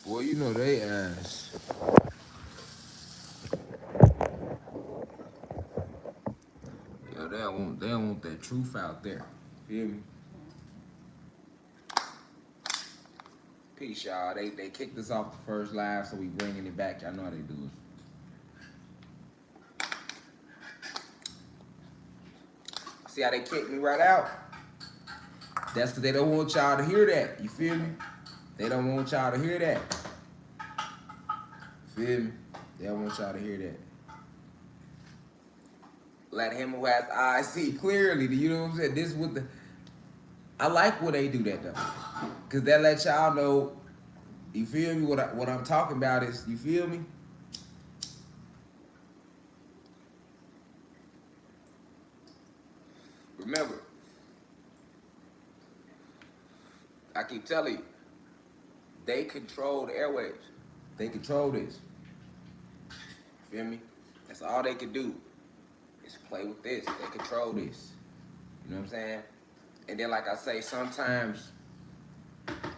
Boy, you know they ass. Yo, they don't want that truth out there. Feel me? Peace, y'all. They kicked us off the first live, so we bringing it back. Y'all know how they do it. See how they kicked me right out? That's because they don't want y'all to hear that. You feel me? They don't want y'all to hear that. Feel me? They don't want y'all to hear that. Let him who has eyes see clearly. You know what I'm saying? This is what the I like when they do that though, cause that let y'all know. You feel me? What I'm talking about is, you feel me? Remember, I keep telling you, they control the airwaves. They control this. Feel me? That's all they can do is play with this. They control this. You know what I'm saying? And then, like I say, sometimes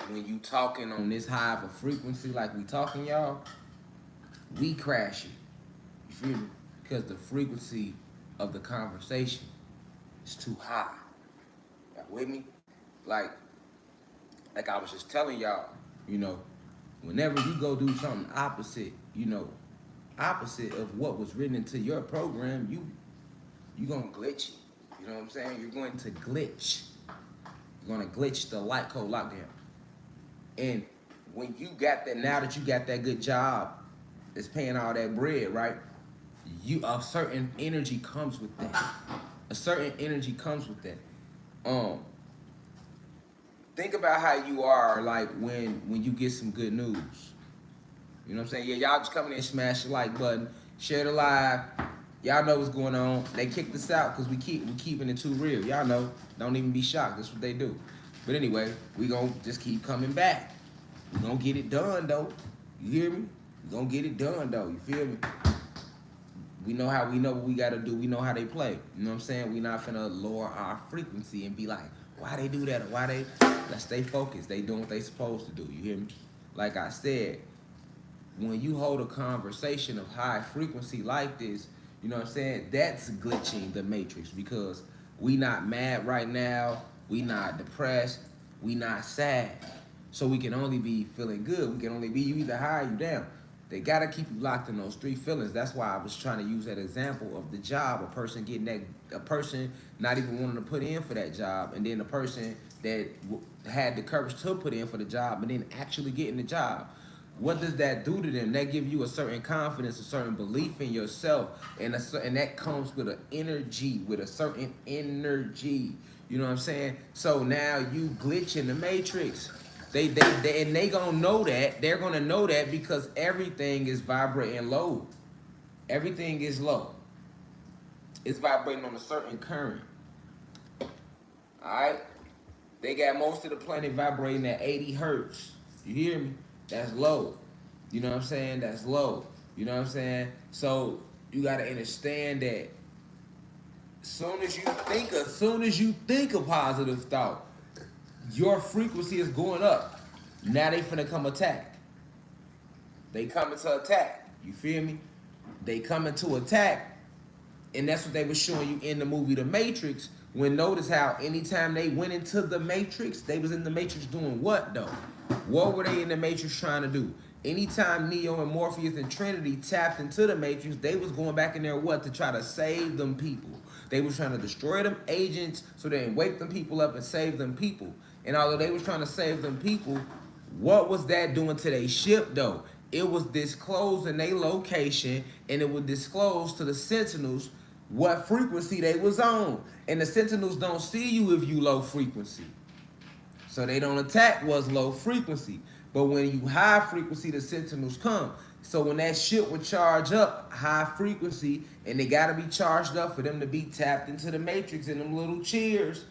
when you talking on this high of a frequency, like we talking, y'all, we crash it. You feel me? Because the frequency of the conversation is too high. Y'all with me? Like, like I was just telling y'all, you know, whenever you go do something opposite, you know, opposite of what was written into your program, you gonna glitch it. You know what I'm saying? You're going to glitch. You're gonna glitch the light code lockdown. And when you got that, now that you got that good job that's paying all that bread, right? A certain energy comes with that. A certain energy comes with that. Um, think about how you are like when you get some good news. You know what I'm saying? Yeah, y'all just come in and smash the like button, share the live. Y'all know what's going on. They kicked us out because we keeping it too real. Y'all know. Don't even be shocked. That's what they do. But anyway, we gonna just keep coming back. We gonna get it done though. You hear me? We gonna get it done though. You feel me? We know what we gotta do. We know how they play. You know what I'm saying? We not finna lower our frequency and be like, why they do that or why they. Let's stay focused. They doing what they supposed to do. You hear me? Like I said, when you hold a conversation of high frequency like this, you know what I'm saying? That's glitching the matrix because we not mad right now, we not depressed, we not sad. So we can only be feeling good. We can only be you either high or you down. They gotta keep you locked in those three feelings. That's why I was trying to use that example of the job, a person not even wanting to put in for that job, and then a person that had the courage to put in for the job, and then actually getting the job. What does that do to them? That give you a certain confidence, a certain belief in yourself, and that comes with an energy, with a certain energy. You know what I'm saying? So now you glitch in the matrix. They gonna know that. They're gonna know that because everything is vibrating low. Everything is low. It's vibrating on a certain current. All right. They got most of the planet vibrating at 80 hertz. You hear me? That's low. You know what I'm saying? That's low. You know what I'm saying? So you gotta understand that soon as you think a positive thought, your frequency is going up. Now they finna come attack. They coming to attack. You feel me? They coming to attack. And that's what they were showing you in the movie The Matrix. When notice how anytime they went into the Matrix, they was in the Matrix doing what though? What were they in the Matrix trying to do? Anytime Neo and Morpheus and Trinity tapped into the Matrix, they was going back in there what? To try to save them people. They was trying to destroy them agents so they can wake them people up and save them people. And although they was trying to save them people, what was that doing to their ship though? It was disclosing their location, and it would disclose to the Sentinels what frequency they was on. And the Sentinels don't see you if you low frequency. So they don't attack what's low frequency. But when you high frequency, the Sentinels come. So when that shit would charge up high frequency, and they gotta be charged up for them to be tapped into the matrix in them little cheers.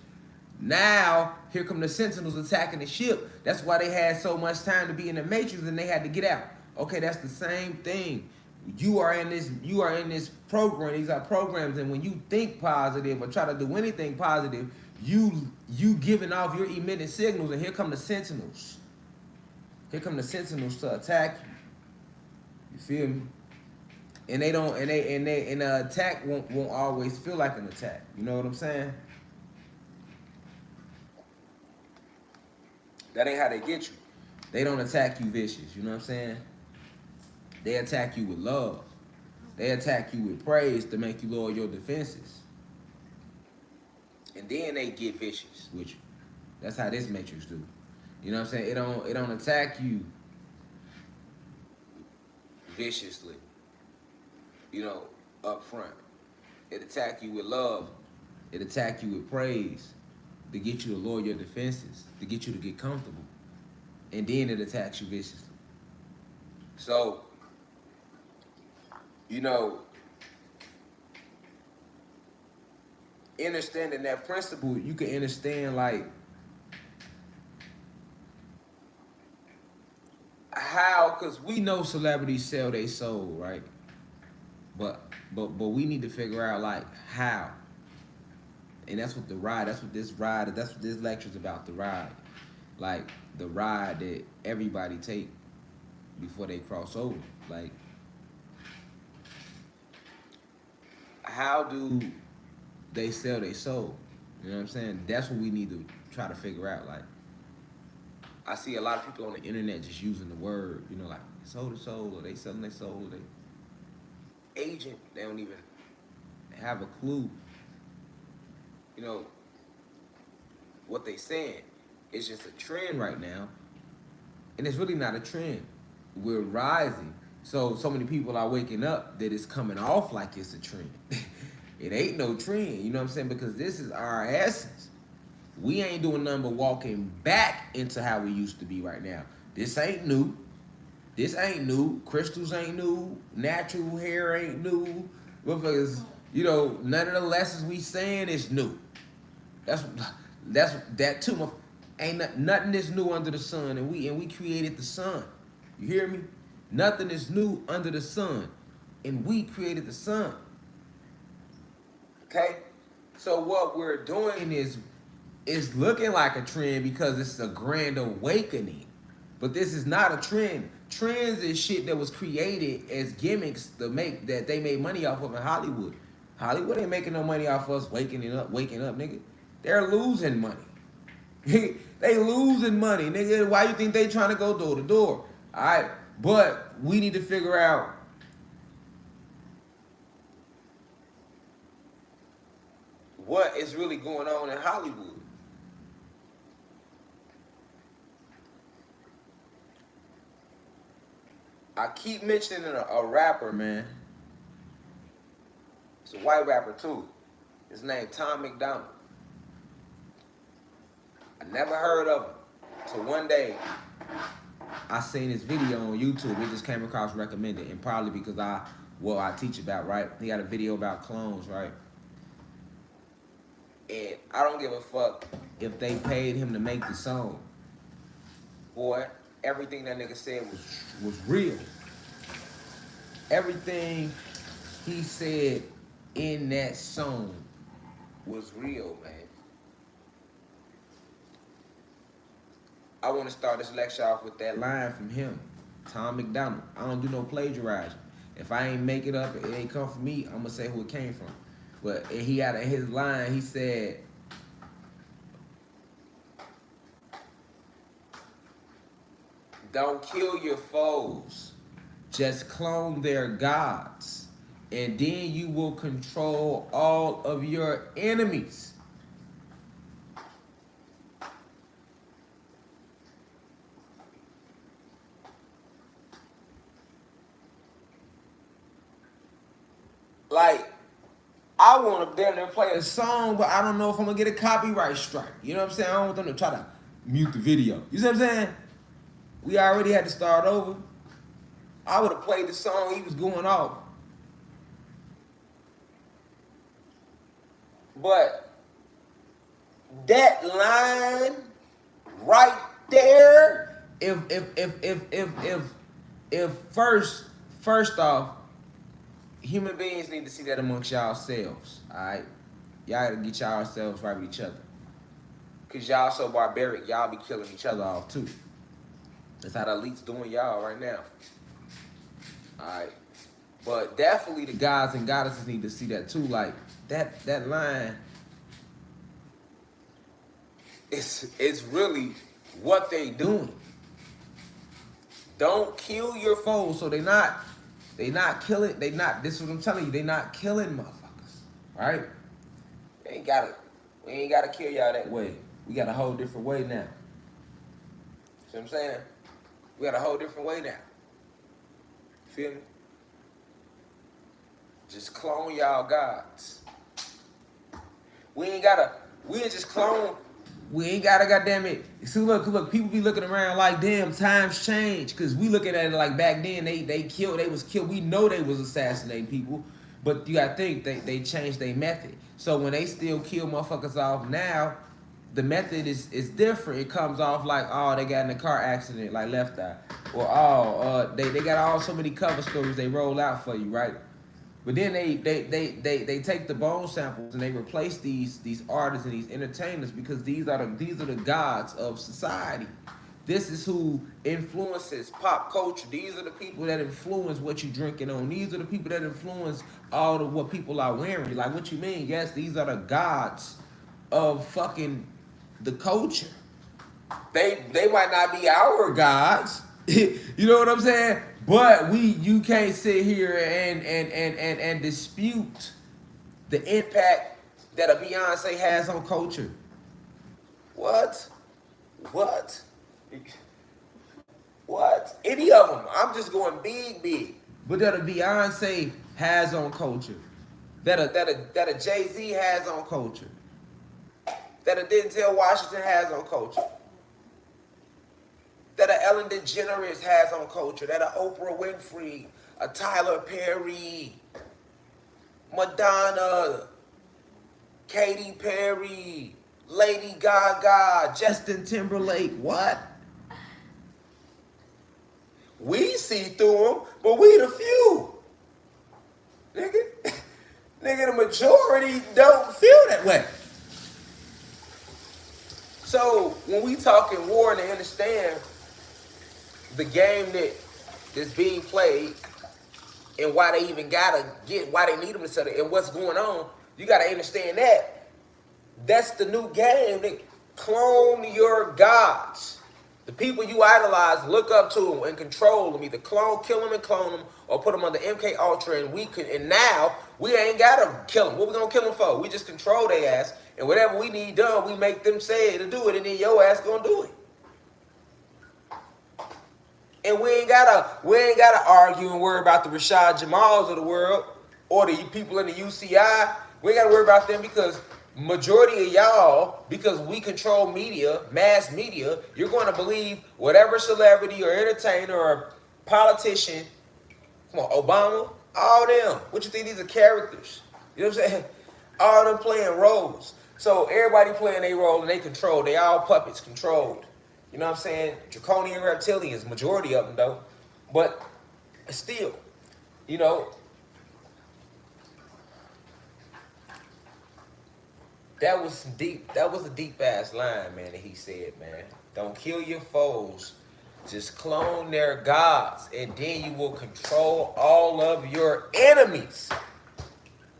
Now, here come the Sentinels attacking the ship. That's why they had so much time to be in the matrix and they had to get out. Okay, that's the same thing. You are in this program. These are programs, and when you think positive or try to do anything positive, you giving off your emitting signals, and here come the Sentinels. Here come the sentinels to attack you. You feel me? And they don't, and the attack won't always feel like an attack. You know what I'm saying? That ain't how they get you. They don't attack you vicious. You know what I'm saying? They attack you with love. They attack you with praise to make you lower your defenses. And then they get vicious with you. That's how this matrix do. You know what I'm saying? It don't attack you viciously, you know, up front. It attack you with love. It attack you with praise to get you to lower your defenses, to get you to get comfortable. And then it attacks you viciously. So, you know, understanding that principle, you can understand like how, because we know celebrities sell their soul, right? But we need to figure out like how. And that's what that's what this lecture's about, the ride. Like the ride that everybody take before they cross over. Like, how do they sell their soul? You know what I'm saying? That's what we need to try to figure out. Like, I see a lot of people on the internet just using the word, you know, like soul to soul, or they selling their soul, they agent, they don't even have a clue, you know, what they saying. It's just a trend right now, and it's really not a trend. We're rising, so many people are waking up that it's coming off like it's a trend. It ain't no trend, you know what I'm saying? Because this is our essence. We ain't doing nothing but walking back into how we used to be right now. This ain't new. This ain't new. Crystals ain't new. Natural hair ain't new. Motherfuckers, you know, none of the lessons we saying is new. That's that too. Ain't nothing is new under the sun, and we created the sun. You hear me? Nothing is new under the sun, and we created the sun. Okay, so what we're doing is looking like a trend because it's a grand awakening, but this is not a trend. Trends is shit that was created as gimmicks to make that they made money off of in Hollywood. Hollywood ain't making no money off us waking up, nigga. They're losing money. They losing money, nigga. Why you think they trying to go door to door? All right, but we need to figure out what is really going on in Hollywood. I keep mentioning a rapper, man. It's a white rapper too. His name Tom McDonald. I never heard of him. So one day, I seen this video on YouTube. It just came across recommended, and probably because I teach about, right? He got a video about clones, right? And I don't give a fuck if they paid him to make the song. Boy, everything that nigga said was real. Everything he said in that song was real, man. I want to start this lecture off with that line from him, Tom McDonald. I don't do no plagiarizing. If I ain't make it up, it ain't come from me, I'm going to say who it came from. But he had his line, he said, don't kill your foes, just clone their gods, and then you will control all of your enemies. Like, I want to damn near play a song, but I don't know if I'm going to get a copyright strike. You know what I'm saying? I don't want them to try to mute the video. You see what I'm saying? We already had to start over. I would have played the song he was going off. But that line right there, if first off, human beings need to see that amongst yourselves, all right? Y'all gotta get yourselves right with each other. Because y'all so barbaric, y'all be killing each other off too. That's how the elite's doing y'all right now. Alright. But definitely the guys and goddesses need to see that too. Like that line, it's really what they doing. Don't kill your foes. So they not killing, this is what I'm telling you, they not killing motherfuckers. Right? We ain't gotta kill y'all that way. We got a whole different way now. See what I'm saying? We got a whole different way now. Feel me? Just clone y'all gods. We ain't just clone. We ain't gotta, goddamn it. See, look, people be looking around like, damn, times change. Cause we looking at it like back then, they was killed. We know they was assassinating people. But you gotta think, they changed their method. So when they still kill motherfuckers off now, the method is different. It comes off like, oh, they got in a car accident, like Left Eye. Or, oh, they got all so many cover stories they roll out for you, right? But then they take the bone samples and they replace these artists and these entertainers because these are the gods of society. This is who influences pop culture. These are the people that influence what you drinking on. These are the people that influence all of what people are wearing. Like, what you mean? Yes, these are the gods of fucking the culture. They might not be our gods. You know what I'm saying? But you can't sit here and dispute the impact that a Beyonce has on culture. What? What? What? Any of them. I'm just going big. But that a Beyonce has on culture. That a Jay-Z has on culture. That a Denzel Washington has on culture. That a Ellen DeGeneres has on culture, that a Oprah Winfrey, a Tyler Perry, Madonna, Katy Perry, Lady Gaga, Justin Timberlake. What? We see through them, but we the few. Nigga, the majority don't feel that way. So when we talking war and they understand the game that's being played and why they even why they need them to settle and what's going on, you gotta understand that. That's the new game. They clone your gods. The people you idolize, look up to them and control them. Either kill them and clone them, or put them under MK Ultra, and now we ain't gotta kill them. What we gonna kill them for? We just control their ass, and whatever we need done, we make them say to do it, and then your ass gonna do it. And we ain't gotta argue and worry about the Rashad Jamals of the world or the people in the UCI. We ain't gotta worry about them because majority of y'all, because we control media, mass media, you're going to believe whatever celebrity or entertainer or politician, come on, Obama, all them. What you think these are characters? You know what I'm saying? All them playing roles. So everybody playing their role and they control. They all puppets controlled. You know what I'm saying? Draconian reptilians, majority of them though. But still, you know, that was deep. That was a deep ass line, man, that he said, man. Don't kill your foes. Just clone their gods, and then you will control all of your enemies.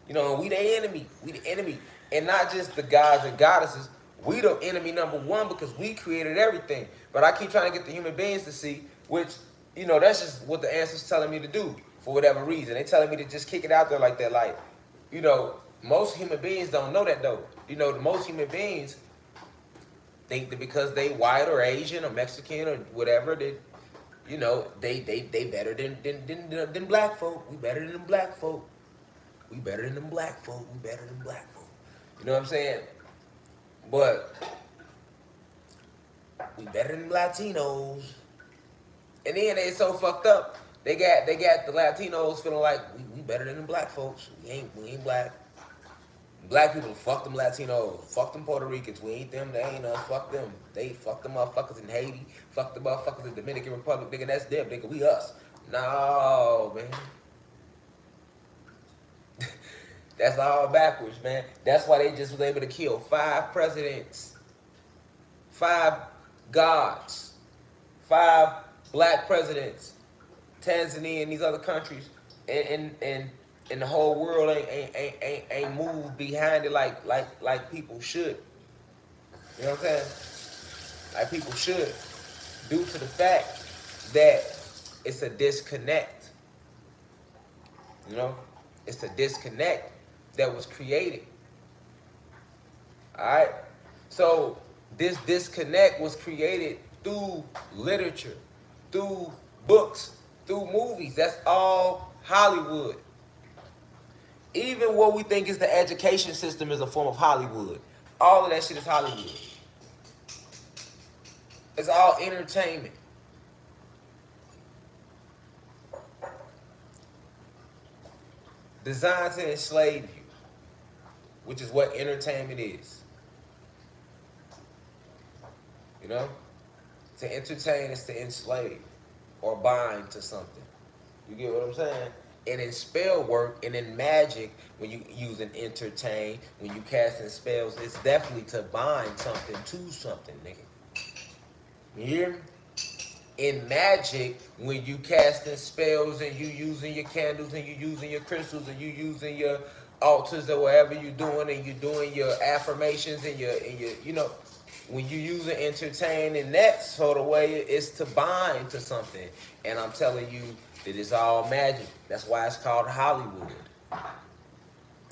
You know, we the enemy. We the enemy. And not just the gods and goddesses. We the enemy number one because we created everything. But I keep trying to get the human beings to see, which, you know, that's just what the answer's telling me to do for whatever reason. They telling me to just kick it out there like that. Like, you know, most human beings don't know that though. You know, most human beings think that because they white or Asian or Mexican or whatever, that, you know, they better than black folk. We better than them black folk. We better than them black folk. We better than black folk. You know what I'm saying? But we better than Latinos. And then they so fucked up. They got the Latinos feeling like we better than them black folks. We ain't black. Black people, fuck them Latinos. Fuck them Puerto Ricans. We ain't them, they ain't us. Fuck them. They fuck them motherfuckers in Haiti. Fuck the motherfuckers in the Dominican Republic. Nigga, that's them. Nigga, we us. No, man. That's all backwards, man. That's why they just was able to kill 5 presidents, 5 gods, 5 black presidents, Tanzania and these other countries, and the whole world ain't moved behind it like people should. You know what I'm saying? Like people should, due to the fact that it's a disconnect. You know, it's a disconnect that was created. All right. So this disconnect was created through literature, through books, through movies. That's all Hollywood. Even what we think is the education system is a form of Hollywood. All of that shit is Hollywood. It's all entertainment. Designed to enslave you, which is what entertainment is. You know? To entertain is to enslave or bind to something. You get what I'm saying? And in spell work and in magic, when you use an entertain, when you casting spells, it's definitely to bind something to something, nigga. You hear me? In magic, when you casting spells and you using your candles and you using your crystals and you using your altars or whatever you doing and you doing your affirmations and your you know, when you use it entertain in that sort of way, it's to bind to something. And I'm telling you that it's all magic. That's why it's called Hollywood.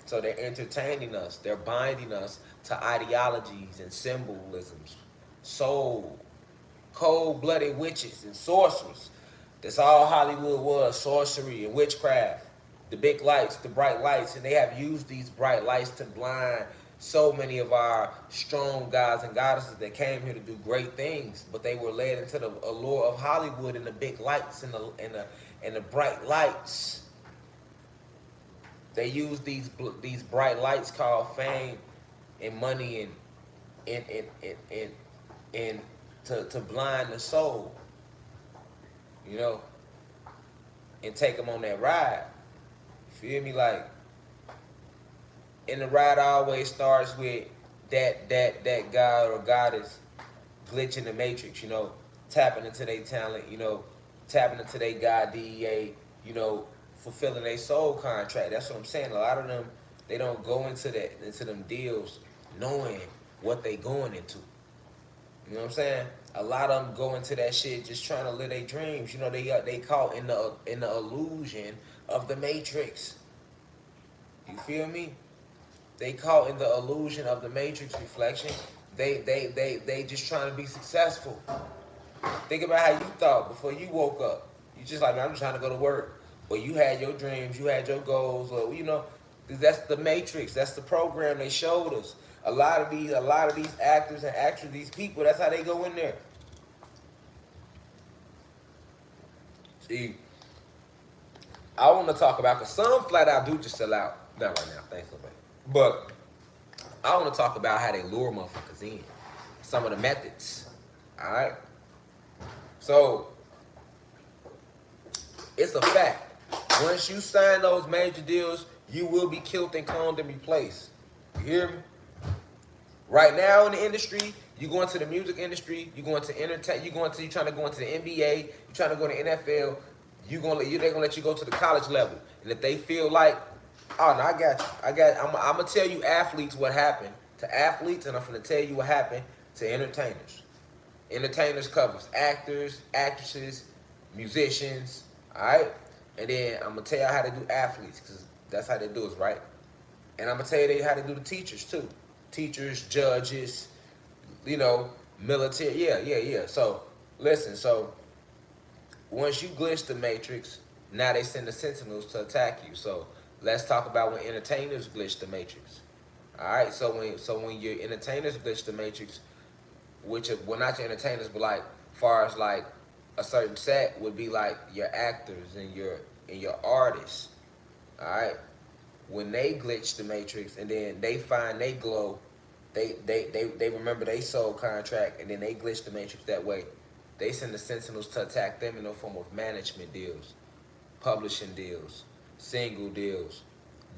So they're entertaining us. They're binding us to ideologies and symbolisms. Soul, cold-blooded witches and sorcerers. That's all Hollywood was, sorcery and witchcraft. The big lights, the bright lights, and they have used these bright lights to blind so many of our strong gods and goddesses that came here to do great things, but they were led into the allure of Hollywood and the big lights and the bright lights. They use these bright lights called fame and money and to blind the soul, you know, and take them on that ride. You feel me? Like, and the ride always starts with that god or goddess glitching the matrix, you know, tapping into their talent, you know, tapping into their God DEA, you know, fulfilling their soul contract. That's what I'm saying. A lot of them, they don't go into them deals knowing what they going into. You know what I'm saying? A lot of them go into that shit just trying to live their dreams. You know, they caught in the illusion of the matrix. You feel me? They caught in the illusion of the matrix reflection. They just trying to be successful. Think about how you thought before you woke up. You just like, man, I'm just trying to go to work. Or you had your dreams, you had your goals, or you know, that's the matrix. That's the program they showed us. A lot of these actors and actresses, these people, that's how they go in there. See, I want to talk about, because some flat out do just sell out. Not right now, thanks, nobody. But I want to talk about how they lure motherfuckers in. Some of the methods. Alright? So, it's a fact. Once you sign those major deals, you will be killed and cloned and replaced. You hear me? Right now in the industry, you go into the music industry, you go into entertain, you trying to go into the NBA, you trying to go to the NFL, they're gonna let you go to the college level. And if they feel like, oh no, I'm gonna tell you athletes what happened to athletes, and I'm gonna tell you what happened to entertainers. Entertainers covers actors, actresses, musicians, alright? And then I'm gonna tell you how to do athletes, because that's how they do it, right? And I'm gonna tell you how to do the teachers too. Teachers, judges, you know, military, yeah. So, listen, so once you glitch the matrix, now they send the sentinels to attack you. So let's talk about when entertainers glitch the matrix. Alright, so when your entertainers glitch the matrix, which are, well, not your entertainers, but like far as like a certain set would be like your actors and your artists. Alright? When they glitch the matrix and then they find they glow, they remember they soul contract and then they glitch the matrix that way. They send the sentinels to attack them in the form of management deals, publishing deals, single deals,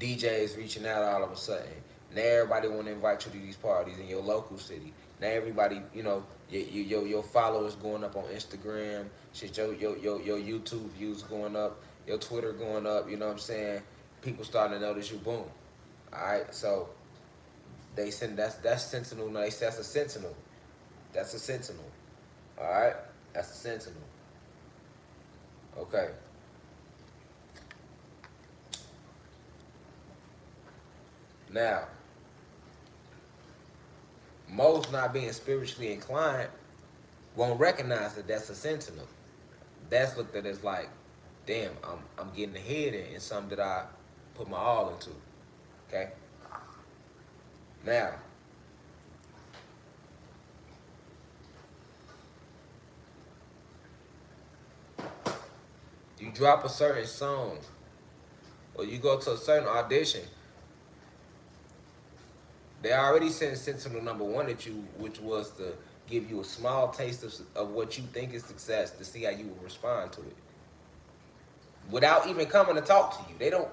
DJs reaching out all of a sudden. Now everybody want to invite you to these parties in your local city. Now everybody, you know, Your followers going up on Instagram, shit, your YouTube views going up, your Twitter going up, you know what I'm saying? People starting to notice you, boom. Alright, so they send that's sentinel. No, they say that's a sentinel. That's a sentinel. Alright? That's a sentinel. Okay. Now, most not being spiritually inclined won't recognize that that's a sentinel. That's looked at as like, damn, I'm getting ahead in something that I put my all into. Okay? Now, you drop a certain song or you go to a certain audition, they already sent sentinel number one at you, which was to give you a small taste of what you think is success to see how you will respond to it. Without even coming to talk to you. They don't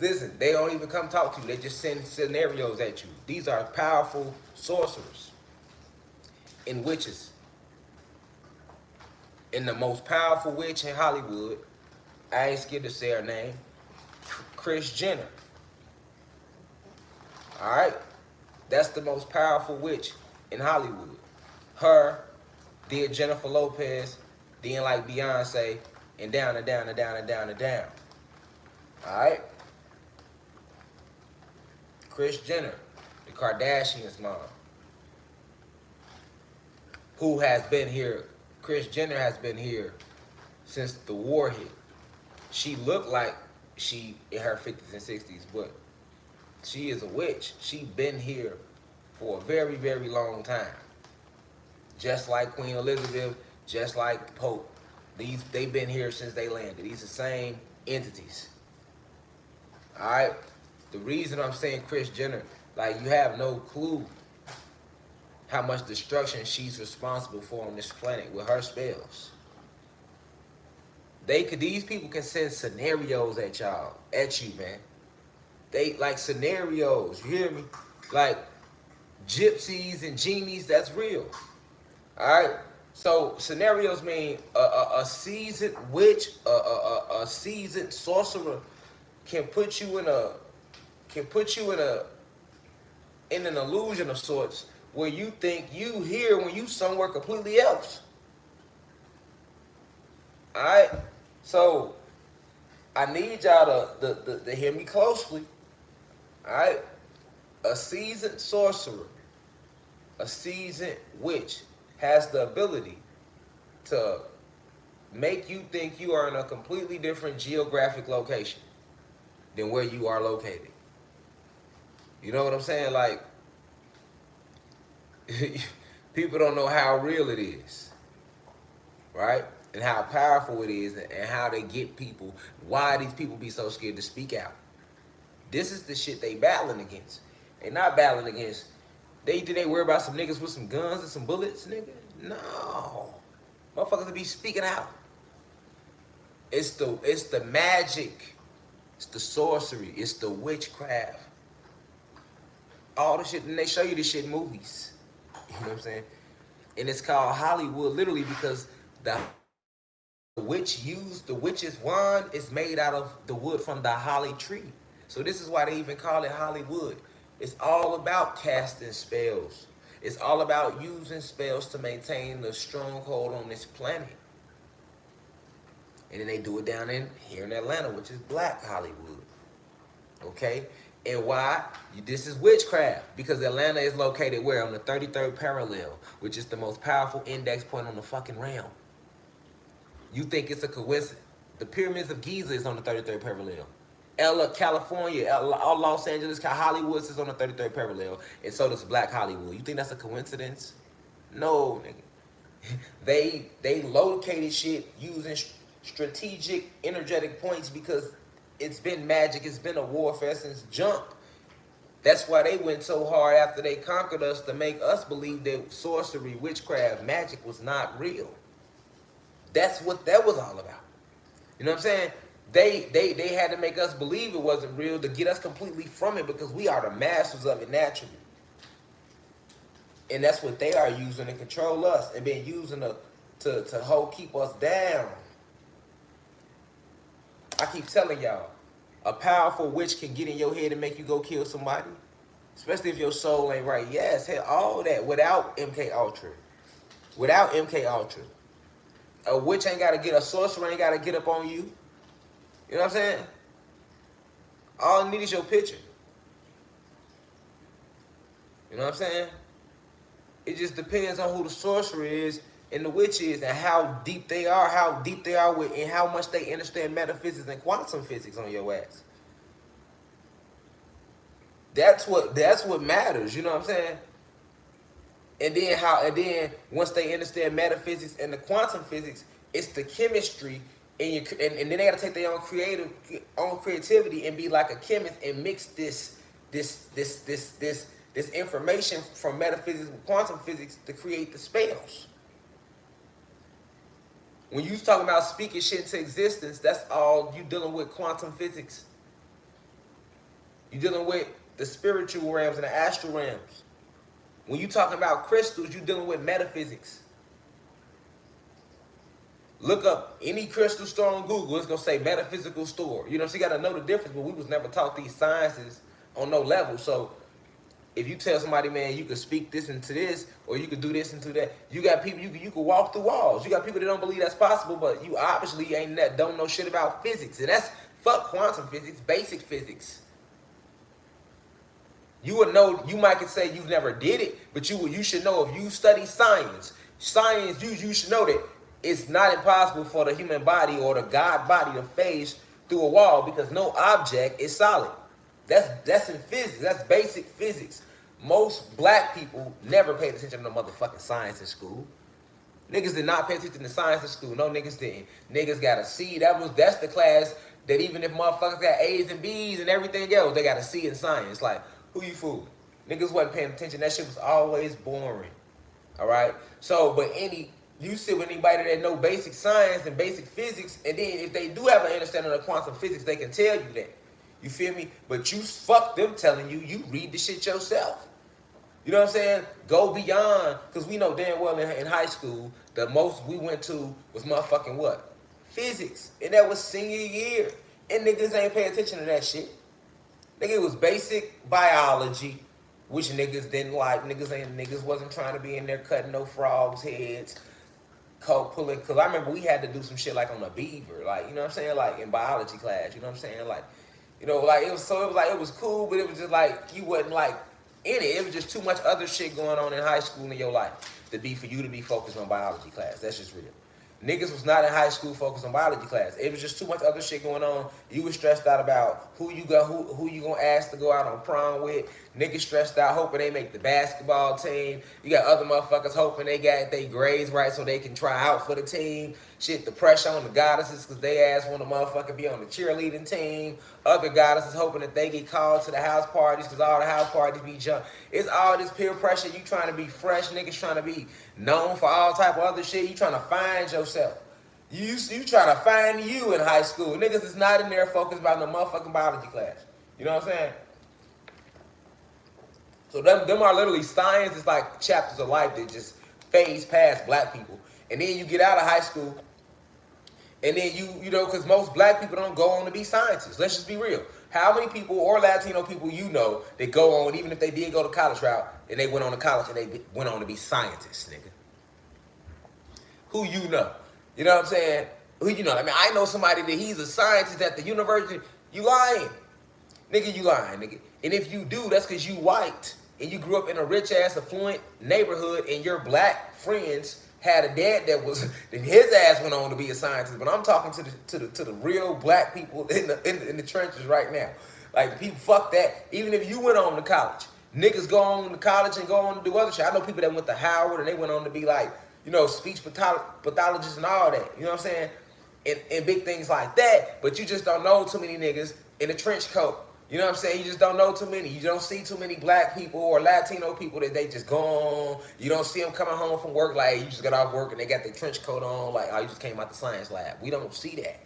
listen, they don't even come talk to you. They just send scenarios at you. These are powerful sorcerers and witches. And the most powerful witch in Hollywood, I ain't scared to say her name, Kris Jenner. Alright? That's the most powerful witch in Hollywood. Her, then Jennifer Lopez, then like Beyonce, and down and down and down and down and down. Alright? Kris Jenner, the Kardashians' mom, who has been here. Kris Jenner has been here since the war hit. She looked like she in her 50s and 60s, but she is a witch. She been here for a very, very long time. Just like Queen Elizabeth, just like the Pope. They've been here since they landed. These are the same entities. Alright? The reason I'm saying Kris Jenner, like, you have no clue how much destruction she's responsible for on this planet with her spells. These people can send scenarios at y'all, at you, man. They like scenarios, you hear me? Like gypsies and genies, that's real. Alright? So scenarios mean a seasoned witch, a seasoned sorcerer can put you in an illusion of sorts where you think you here when you somewhere completely else. Alright? So I need y'all to hear me closely. Alright? A seasoned sorcerer, a seasoned witch has the ability to make you think you are in a completely different geographic location than where you are located. You know what I'm saying? Like, people don't know how real it is, right? And how powerful it is, and how they get people, why these people be so scared to speak out. This is the shit they battling against. They not battling against, they worry about some niggas with some guns and some bullets, nigga? No. Motherfuckers will be speaking out. It's the magic. It's the sorcery. It's the witchcraft. All the shit, and they show you this shit in movies. You know what I'm saying? And it's called Hollywood literally because the witch's wand is made out of the wood from the holly tree. So this is why they even call it Hollywood. It's all about casting spells. It's all about using spells to maintain the stronghold on this planet. And then they do it down here in Atlanta, which is Black Hollywood. Okay? And why? This is witchcraft. Because Atlanta is located where? On the 33rd parallel, which is the most powerful index point on the fucking realm. You think it's a coincidence? The pyramids of Giza is on the 33rd parallel. California, Los Angeles, Hollywood is on the 33rd parallel, and so does Black Hollywood. You think that's a coincidence? No, nigga. They located shit using strategic, energetic points because it's been magic. It's been a warfare since jump. That's why they went so hard after they conquered us to make us believe that sorcery, witchcraft, magic was not real. That's what that was all about. You know what I'm saying? They had to make us believe it wasn't real to get us completely from it because we are the masters of it naturally. And that's what they are using to control us and been using to hold keep us down. I keep telling y'all, a powerful witch can get in your head and make you go kill somebody, especially if your soul ain't right. Yes, hell, all that without MK Ultra. Without MK Ultra, a witch ain't gotta get a sorcerer ain't gotta get up on you. You know what I'm saying? All I need is your picture. You know what I'm saying? It just depends on who the sorcerer is and the witch is, and how deep they are with, and how much they understand metaphysics and quantum physics on your ass. That's what matters. You know what I'm saying? And then once they understand metaphysics and the quantum physics, it's the chemistry, and then they gotta take their own creativity and be like a chemist and mix this information from metaphysics and quantum physics to create the spells. When you talking about speaking shit into existence, that's all you dealing with. Quantum physics. You dealing with the spiritual realms and the astral realms. When you talking about crystals, you dealing with metaphysics. Look up any crystal store on Google, it's gonna say metaphysical store. You know, so you gotta know the difference, but we was never taught these sciences on no level. So if you tell somebody, man, you could speak this into this, or you could do this into that, you got people you could walk through walls. You got people that don't believe that's possible, but you obviously don't know shit about physics. And that's fuck quantum physics, basic physics. You would know, you might could say you've never did it, but you should know if you study science, you should know that it's not impossible for the human body or the God body to phase through a wall, because no object is solid. That's in physics. That's basic physics. Most black people never paid attention to no motherfucking science in school. Niggas did not pay attention to science in school. No, niggas didn't. Niggas got a C. That's the class that even if motherfuckers got A's and B's and everything else, they got a C in science. Like, who you fooling? Niggas wasn't paying attention. That shit was always boring. All right? So, but you sit with anybody that know basic science and basic physics, and then if they do have an understanding of quantum physics, they can tell you that. You feel me? But you fuck them telling you. You read the shit yourself. You know what I'm saying? Go beyond, because we know damn well in high school, the most we went to was motherfucking what? Physics. And that was senior year. And niggas ain't pay attention to that shit. Nigga, it was basic biology, which niggas didn't like. Niggas wasn't trying to be in there cutting no frogs' heads, coke pulling. Because I remember we had to do some shit like on a beaver. Like, you know what I'm saying? Like in biology class, you know what I'm saying? Like, you know, like it was cool, but it was just like you wasn't like in it. It was just too much other shit going on in high school in your life for you to be focused on biology class. That's just real. Niggas was not in high school focused on biology class. It was just too much other shit going on. You was stressed out about who you gonna ask to go out on prom with. Niggas stressed out hoping they make the basketball team. You got other motherfuckers hoping they got their grades right so they can try out for the team. Shit, the pressure on the goddesses because they ass want to motherfucker be on the cheerleading team. Other goddesses hoping that they get called to the house parties because all the house parties be junk. It's all this peer pressure. You trying to be fresh. Niggas trying to be known for all type of other shit. You trying to find yourself. You trying to find you in high school. Niggas is not in there focused about no motherfucking biology class. You know what I'm saying? So them are literally science is like chapters of life that just phase past black people. And then you get out of high school, and then you know, because most black people don't go on to be scientists. Let's just be real. How many people or Latino people you know that go on, even if they did go to college route, and they went on to college and they went on to be scientists, nigga? Who you know? You know what I'm saying? Who you know? I mean, I know somebody that he's a scientist at the university. You lying. Nigga, you lying, nigga. And if you do, that's because you white. And you grew up in a rich-ass, affluent neighborhood, and your black friends had a dad that his ass went on to be a scientist. But I'm talking to the real black people in the trenches right now. Like, people, fuck that. Even if you went on to college, niggas go on to college and go on to do other shit. I know people that went to Howard and they went on to be like, you know, speech pathologists and all that. You know what I'm saying? And big things like that. But you just don't know too many niggas in a trench coat. You know what I'm saying? You just don't know too many. You don't see too many black people or Latino people that they just go on. You don't see them coming home from work like you just got off work and they got their trench coat on like, oh, you just came out the science lab. We don't see that.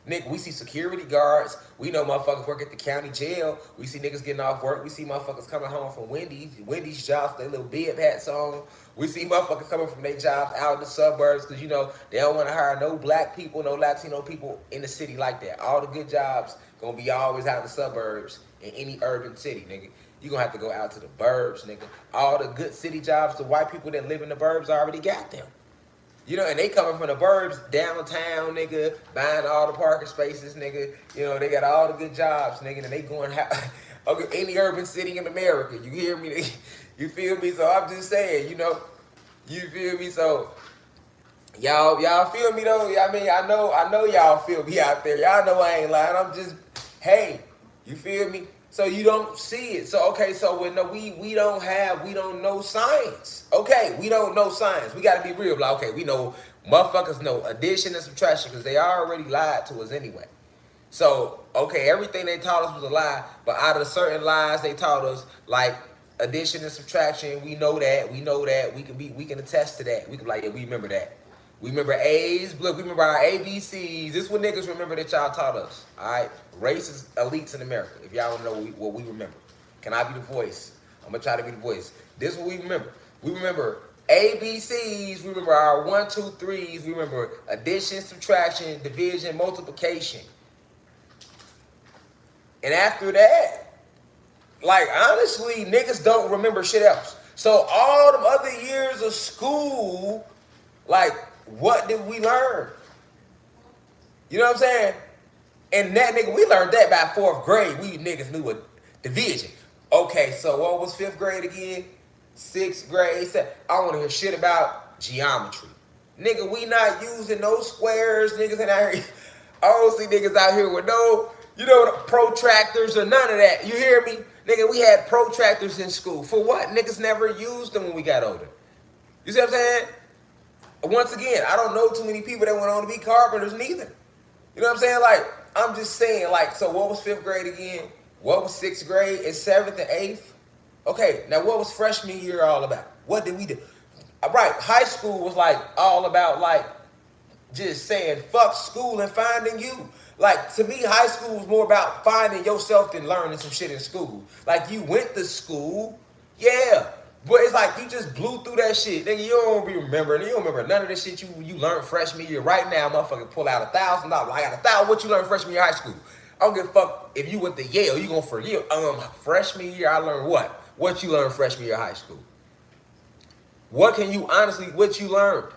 Nigga, we see security guards. We know motherfuckers work at the county jail. We see niggas getting off work. We see motherfuckers coming home from Wendy's jobs, their little bib hats on. We see motherfuckers coming from their jobs out in the suburbs because, you know, they don't want to hire no black people, no Latino people in the city like that. All the good jobs going to be always out in the suburbs in any urban city, nigga. You going to have to go out to the burbs, nigga. All the good city jobs, the white people that live in the burbs already got them. You know, and they coming from the burbs, downtown, nigga, buying all the parking spaces, nigga. You know, they got all the good jobs, nigga, and they going okay, any urban city in America. You hear me? You feel me? So I'm just saying, you know, you feel me? So y'all feel me though? I mean, I know y'all feel me out there. Y'all know I ain't lying. I'm just, hey, you feel me? So you don't see it. So okay, so we don't know science. Okay, we don't know science. We gotta be real. Like, okay, we know motherfuckers know addition and subtraction because they already lied to us anyway. So okay, everything they taught us was a lie, but out of the certain lies they taught us, like addition and subtraction, we know that. We can attest to that. We can be like, yeah, we remember that. We remember A's, look, we remember our ABCs. This is what niggas remember that y'all taught us. All right, racist elites in America. If y'all want to know what we remember, can I be the voice? I'm gonna try to be the voice. This is what we remember. We remember ABCs. We remember our 1, 2, 3s. We remember addition, subtraction, division, multiplication. And after that, like honestly, niggas don't remember shit else. So all them other years of school, like, what did we learn? You know what I'm saying? And that nigga, we learned that by 4th grade. We niggas knew a division. Okay, so what was 5th grade again? 6th grade. I want to hear shit about geometry. Nigga, we not using no squares. Niggas ain't out here. I don't see niggas out here with no, you know, protractors or none of that. You hear me? Nigga, we had protractors in school. For what? Niggas never used them when we got older. You see what I'm saying? Once again, I don't know too many people that went on to be carpenters neither. You know what I'm saying? Like, I'm just saying, like, so what was 5th grade again? What was 6th grade and 7th and 8th? Okay, now what was freshman year all about? What did we do? All right, high school was like all about like just saying fuck school and finding you. Like, to me, high school was more about finding yourself than learning some shit in school. Like, you went to school, yeah, but it's like you just blew through that shit. Nigga, you don't be remembering. You don't remember none of the shit you learned freshman year. Right now, motherfucker, pull out $1,000. I got $1,000. What you learned freshman year of high school? I don't give a fuck if you went to Yale. You gonna forget. Freshman year, I learned what? What you learned freshman year of high school? What can you honestly? What you learned?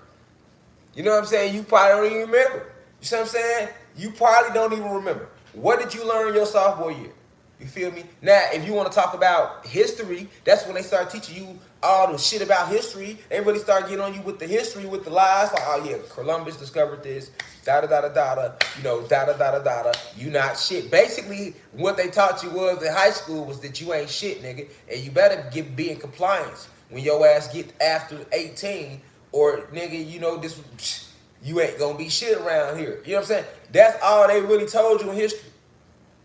You know what I'm saying? You probably don't even remember. You see what I'm saying? You probably don't even remember. What did you learn your sophomore year? You feel me? Now, if you want to talk about history, that's when they start teaching you all the shit about history. They really start getting on you with the history, with the lies. Like, oh yeah, Columbus discovered this, da-da-da-da-da-da, you know, da-da-da-da-da-da, you not shit. Basically, what they taught you was in high school was that you ain't shit, nigga, and you better be in compliance when your ass get after 18, or nigga, you know, this, you ain't gonna be shit around here. You know what I'm saying? That's all they really told you in history.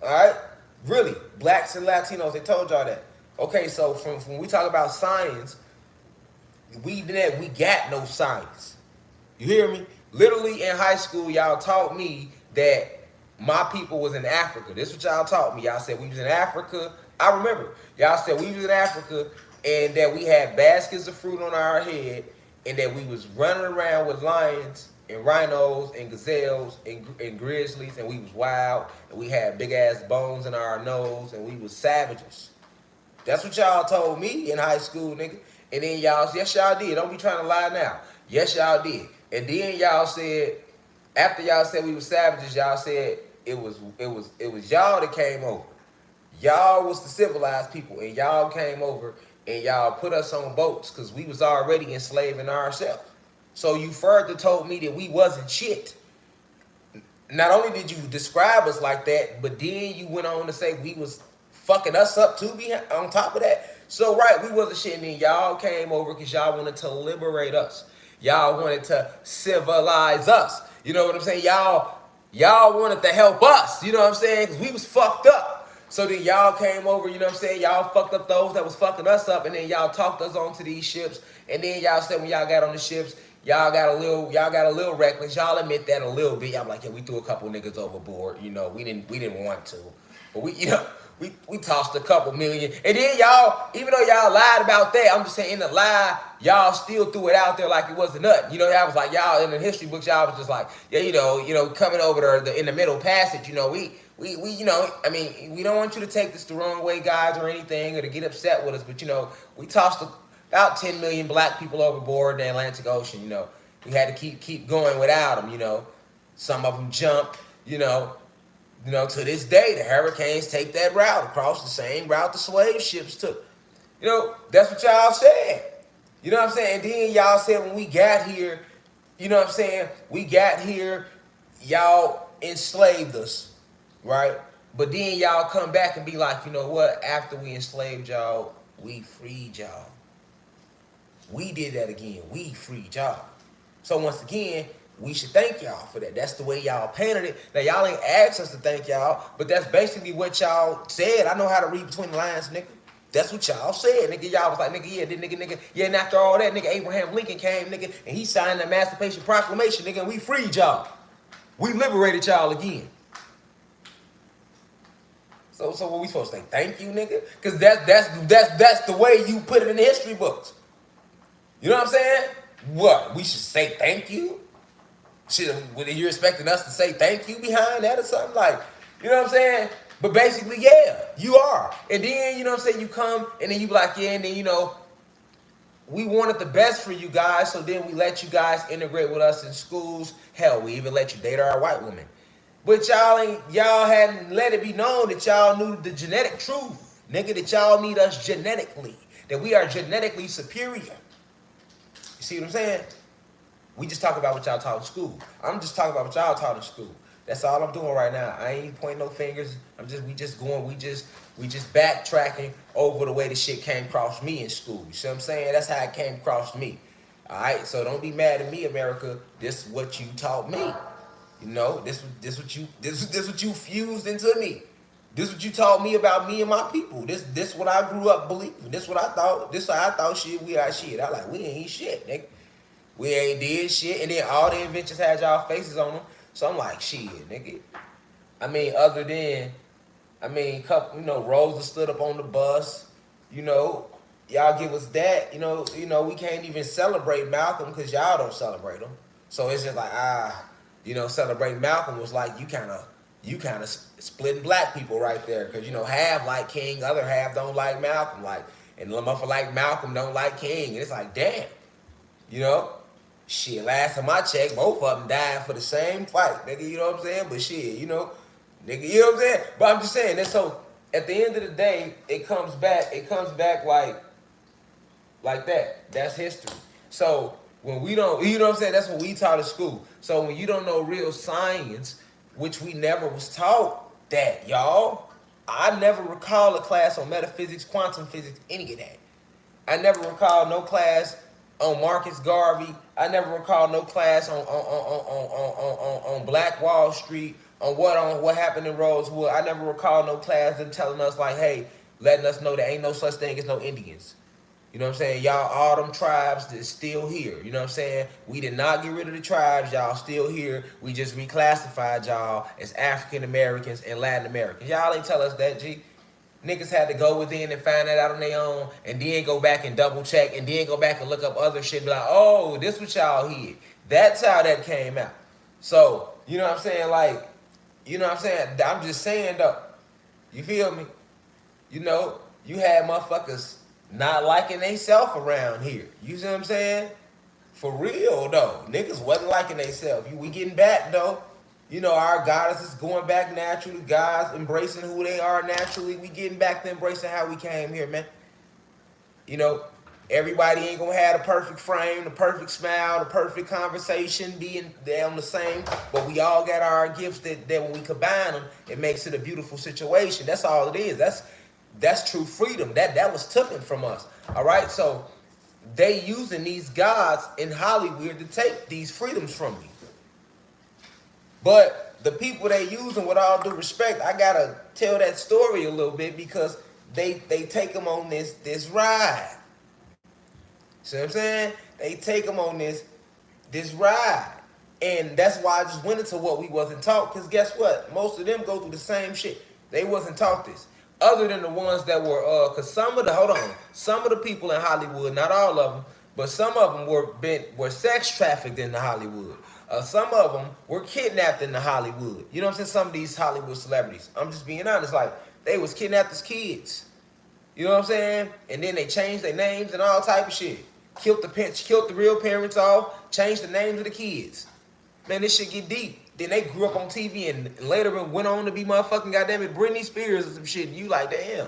All right? Really, blacks and Latinos, they told y'all that. Okay, so from when we talk about science, we got no science. You hear me? Literally in high school, y'all taught me that my people was in Africa. This is what y'all taught me. Y'all said we was in Africa. I remember. Y'all said we was in Africa and that we had baskets of fruit on our head and that we was running around with lions and rhinos and gazelles and grizzlies, and we was wild, and we had big ass bones in our nose, and we was savages. That's what y'all told me in high school, nigga. And then y'all, yes y'all did. Don't be trying to lie now. Yes y'all did. And then y'all said, after y'all said we was savages, y'all said it was y'all that came over. Y'all was the civilized people, and y'all came over and y'all put us on boats because we was already enslaving ourselves. So you further told me that we wasn't shit. Not only did you describe us like that, but then you went on to say we was fucking us up too on top of that. So right, we wasn't shit, and then y'all came over because y'all wanted to liberate us. Y'all wanted to civilize us. You know what I'm saying? Y'all wanted to help us. You know what I'm saying? Because we was fucked up. So then y'all came over, you know what I'm saying? Y'all fucked up those that was fucking us up, and then y'all talked us onto these ships. And then y'all said when y'all got on the ships, y'all got a little reckless. Y'all admit that a little bit. Y'all like, yeah, we threw a couple niggas overboard. You know, we didn't want to, but we tossed a couple million. And then y'all, even though y'all lied about that, I'm just saying in the lie, y'all still threw it out there like it wasn't nothing. You know, I was like, y'all in the history books, y'all was just like, yeah, coming over the in the middle passage. You know, we I mean, we don't want you to take this the wrong way, guys, or anything, or to get upset with us. But we tossed about 10 million black people overboard in the Atlantic Ocean. We had to keep going without them. Some of them jumped. To this day, the hurricanes take that route across the same route the slave ships took. That's what y'all said. You know what I'm saying? And then y'all said when we got here, you know what I'm saying? We got here, y'all enslaved us, right? But then y'all come back and be like, you know what? After we enslaved y'all, we freed y'all. We did that again. We freed y'all. So once again, we should thank y'all for that. That's the way y'all painted it. Now, y'all ain't asked us to thank y'all, but that's basically what y'all said. I know how to read between the lines, nigga. That's what y'all said, nigga. Y'all was like, nigga, yeah, nigga. Yeah, and after all that, nigga, Abraham Lincoln came, nigga, and he signed the Emancipation Proclamation, nigga, and we freed y'all. We liberated y'all again. So what we supposed to say? Thank you, nigga? Because that's the way you put it in the history books. You know what I'm saying? What? We should say thank you? You expecting us to say thank you behind that or something? Like, you know what I'm saying? But basically, yeah, you are. And then, you know what I'm saying, you come and then you be like, yeah, and then, we wanted the best for you guys, so then we let you guys integrate with us in schools. Hell, we even let you date our white women. But y'all hadn't let it be known that y'all knew the genetic truth, nigga, that y'all need us genetically, that we are genetically superior. You see what I'm saying? We just talk about what y'all taught in school. I'm just talking about what y'all taught in school. That's all I'm doing right now. I ain't pointing no fingers. We just backtracking over the way the shit came across me in school. You see what I'm saying? That's how it came across me. All right, so don't be mad at me, America. This is what you taught me. This what you fused into me. This what you taught me about me and my people. This what I grew up believing. This what I thought. This how I thought shit. We are shit. I like we ain't shit, nigga. We ain't did shit, and then all the inventions had y'all faces on them. So I'm like, shit, nigga. Rosa stood up on the bus. Y'all give us that. We can't even celebrate Malcolm because y'all don't celebrate him. So it's just like, celebrating Malcolm was like you kind of splitting black people right there because half like King, other half don't like Malcolm, and the motherfucker like Malcolm don't like King, and it's like, damn, shit. Last time I checked, both of them died for the same fight, nigga. You know what I'm saying? But shit, nigga, you know what I'm saying? But I'm just saying that. So at the end of the day, it comes back like that. That's history. So when we don't, you know what I'm saying? That's what we taught at school. So when you don't know real science, which we never was taught that, y'all. I never recall a class on metaphysics, quantum physics, any of that. I never recall no class on Marcus Garvey. I never recall no class on Black Wall Street, on what happened in Rosewood. I never recall no class them telling us like, hey, letting us know there ain't no such thing as no Indians. You know what I'm saying? Y'all, all them tribes that's still here. You know what I'm saying? We did not get rid of the tribes. Y'all still here. We just reclassified y'all as African Americans and Latin Americans. Y'all ain't tell us that, G. Niggas had to go within and find that out on their own, and then go back and double check, and then go back and look up other shit. Be like, oh, this what y'all hid. That's how that came out. So, you know what I'm saying? Like, you know what I'm saying? I'm just saying, though. You feel me? You had motherfuckers not liking theyself around here. You see what I'm saying? For real, though. Niggas wasn't liking theyself. We getting back, though. Our goddesses going back naturally. Guys embracing who they are naturally. We getting back to embracing how we came here, man. Everybody ain't gonna have the perfect frame, the perfect smile, the perfect conversation, being there on the same. But we all got our gifts that when we combine them, it makes it a beautiful situation. That's all it is. That's true freedom. That was taken from us. All right. So they using these gods in Hollywood to take these freedoms from you. But the people they using, with all due respect, I gotta tell that story a little bit because they take them on this ride. See what I'm saying? They take them on this this ride. And that's why I just went into what we wasn't taught. Because guess what? Most of them go through the same shit. They wasn't taught this. Other than the ones that were, because some of the people in Hollywood, not all of them, but some of them were sex trafficked into Hollywood. Some of them were kidnapped into Hollywood. You know what I'm saying? Some of these Hollywood celebrities. I'm just being honest. Like, they was kidnapped as kids. You know what I'm saying? And then they changed their names and all type of shit. Killed the real parents off, changed the names of the kids. Man, this shit get deep. Then they grew up on TV and later went on to be motherfucking goddamn it Britney Spears or some shit. And you like, damn.